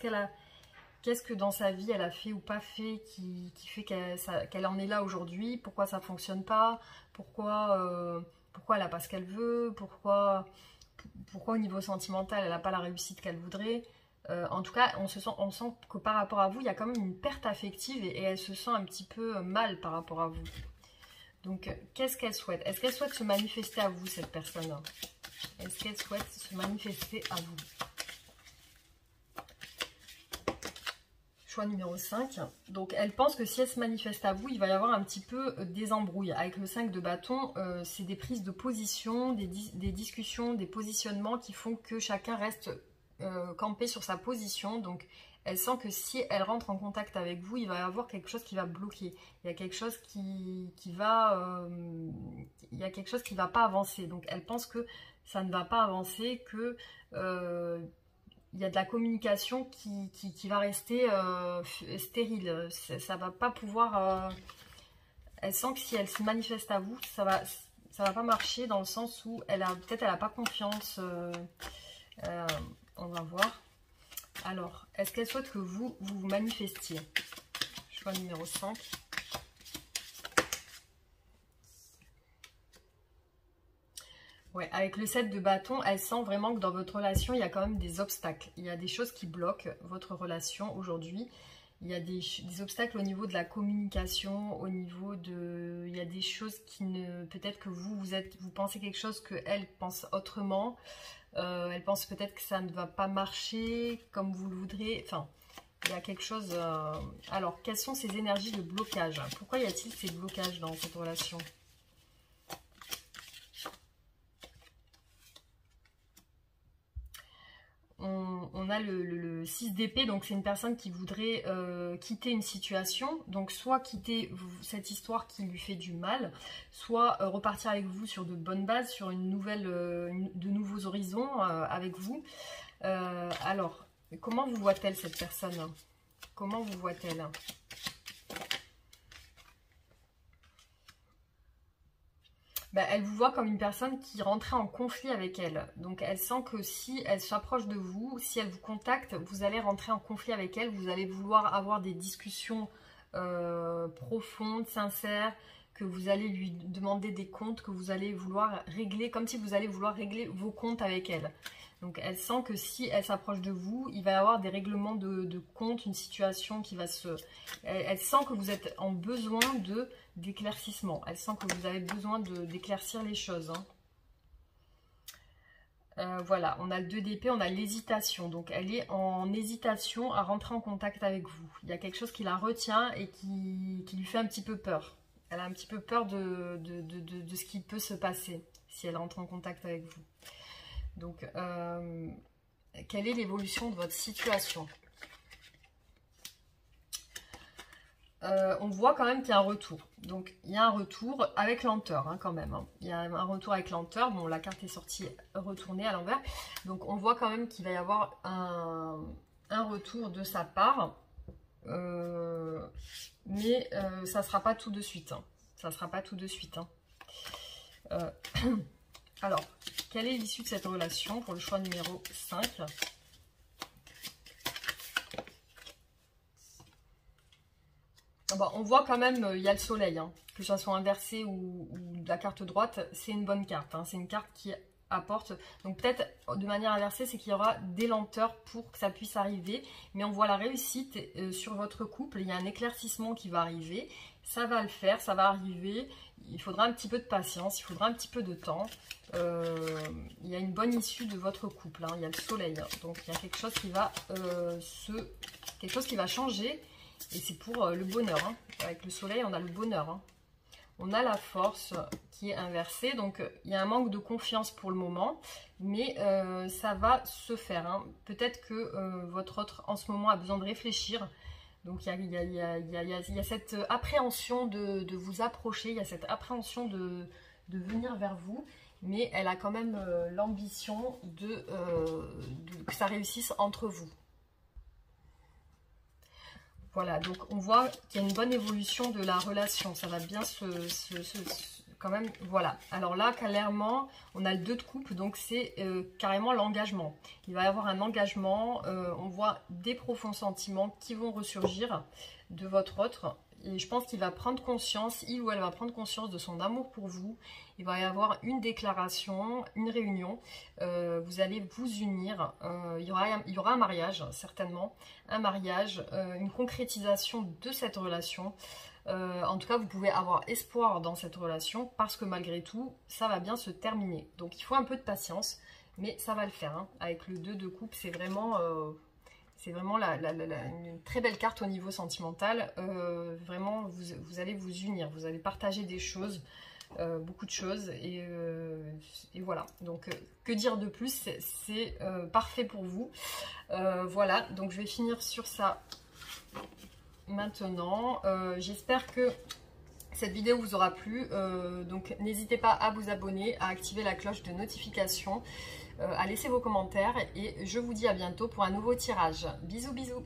que dans sa vie elle a fait ou pas fait qui fait qu'elle en est là aujourd'hui, pourquoi ça fonctionne pas, pourquoi elle n'a pas ce qu'elle veut, pourquoi au niveau sentimental elle n'a pas la réussite qu'elle voudrait. En tout cas, on sent que par rapport à vous, il y a quand même une perte affective et elle se sent un petit peu mal par rapport à vous. Donc, qu'est-ce qu'elle souhaite? Est-ce qu'elle souhaite se manifester à vous, cette personne? Est-ce qu'elle souhaite se manifester à vous? Choix numéro 5. Donc, elle pense que si elle se manifeste à vous, il va y avoir un petit peu des embrouilles. Avec le 5 de bâton, c'est des prises de position, des discussions, des positionnements qui font que chacun reste campé sur sa position. Donc, elle sent que si elle rentre en contact avec vous, il va y avoir quelque chose qui va bloquer. Il y a quelque chose il y a quelque chose qui va pas avancer. Donc, elle pense que ça ne va pas avancer, que il y a de la communication qui va rester stérile. Ça va pas pouvoir... elle sent que si elle se manifeste à vous, ça va pas marcher dans le sens où peut-être elle a pas confiance. On va voir. Alors, est-ce qu'elle souhaite que vous manifestiez? Choix numéro 5. Ouais, avec le 7 de bâton, elle sent vraiment que dans votre relation, il y a quand même des obstacles. Il y a des choses qui bloquent votre relation aujourd'hui. Il y a des obstacles au niveau de la communication, au niveau de... Il y a des choses qui ne... Peut-être que vous pensez quelque chose qu'elle pense autrement. Elle pense peut-être que ça ne va pas marcher comme vous le voudrez. Enfin, il y a quelque chose... Alors, quelles sont ces énergies de blocage? Pourquoi y a-t-il ces blocages dans cette relation? On a le 6 d'épée, donc c'est une personne qui voudrait quitter une situation, donc soit quitter cette histoire qui lui fait du mal, soit repartir avec vous sur de bonnes bases, sur de nouveaux horizons avec vous. Alors, comment vous voit-elle cette personne? Comment vous voit-elle? Elle vous voit comme une personne qui rentrait en conflit avec elle. Donc elle sent que si elle s'approche de vous, si elle vous contacte, vous allez rentrer en conflit avec elle. Vous allez vouloir avoir des discussions profondes, sincères, que vous allez lui demander des comptes, que vous allez vouloir régler, comme si vous allez vouloir régler vos comptes avec elle. Donc elle sent que si elle s'approche de vous, il va y avoir des règlements de comptes, une situation qui va se... Elle sent que vous êtes en besoin d'éclaircissement. Elle sent que vous avez besoin d'éclaircir les choses. Voilà, on a le 2 d'épée, on a l'hésitation. Donc elle est en hésitation à rentrer en contact avec vous. Il y a quelque chose qui la retient et qui lui fait un petit peu peur. Elle a un petit peu peur de ce qui peut se passer si elle rentre en contact avec vous. Donc, quelle est l'évolution de votre situation? On voit quand même qu'il y a un retour. Donc, il y a un retour avec lenteur, hein, quand même. Hein. Il y a un retour avec lenteur. Bon, la carte est sortie retournée à l'envers. Donc, on voit quand même qu'il va y avoir un retour de sa part. Mais ça ne sera pas tout de suite. Hein. Ça ne sera pas tout de suite. Hein. Alors, quelle est l'issue de cette relation pour le choix numéro 5? Bon, on voit quand même, il y a le soleil, hein. Que ça soit inversé ou la carte droite, c'est une bonne carte, hein. C'est une carte qui apporte, donc peut-être de manière inversée, c'est qu'il y aura des lenteurs pour que ça puisse arriver, mais on voit la réussite sur votre couple. Il y a un éclaircissement qui va arriver, ça va le faire, ça va arriver. Il faudra un petit peu de patience, il faudra un petit peu de temps. Il y a une bonne issue de votre couple, hein. Il y a le soleil, hein. Donc il y a quelque chose qui va quelque chose qui va changer, et c'est pour le bonheur, hein. Avec le soleil, on a le bonheur, hein. On a la force qui est inversée, donc il y a un manque de confiance pour le moment, mais ça va se faire, hein. Peut-être que votre autre en ce moment a besoin de réfléchir, donc il y a cette appréhension de vous approcher, il y a cette appréhension de venir vers vous, mais elle a quand même l'ambition que ça réussisse entre vous. Voilà, donc on voit qu'il y a une bonne évolution de la relation, ça va bien quand même, voilà. Alors là, clairement, on a le 2 de coupe, donc c'est carrément l'engagement. Il va y avoir un engagement, on voit des profonds sentiments qui vont ressurgir de votre autre. Et je pense qu'il va prendre conscience, il ou elle va prendre conscience de son amour pour vous. Il va y avoir une déclaration, une réunion. Vous allez vous unir. Il y aura un mariage, certainement. Un mariage, une concrétisation de cette relation. En tout cas, vous pouvez avoir espoir dans cette relation parce que malgré tout, ça va bien se terminer. Donc, il faut un peu de patience, mais ça va le faire, hein. Avec le 2 de coupe, c'est vraiment... une très belle carte au niveau sentimental. Vraiment, vous allez vous unir, vous allez partager des choses, beaucoup de choses. Et voilà, donc que dire de plus, c'est parfait pour vous. Voilà, donc je vais finir sur ça maintenant. J'espère que cette vidéo vous aura plu. Donc n'hésitez pas à vous abonner, à activer la cloche de notification, à laisser vos commentaires, et je vous dis à bientôt pour un nouveau tirage. Bisous bisous.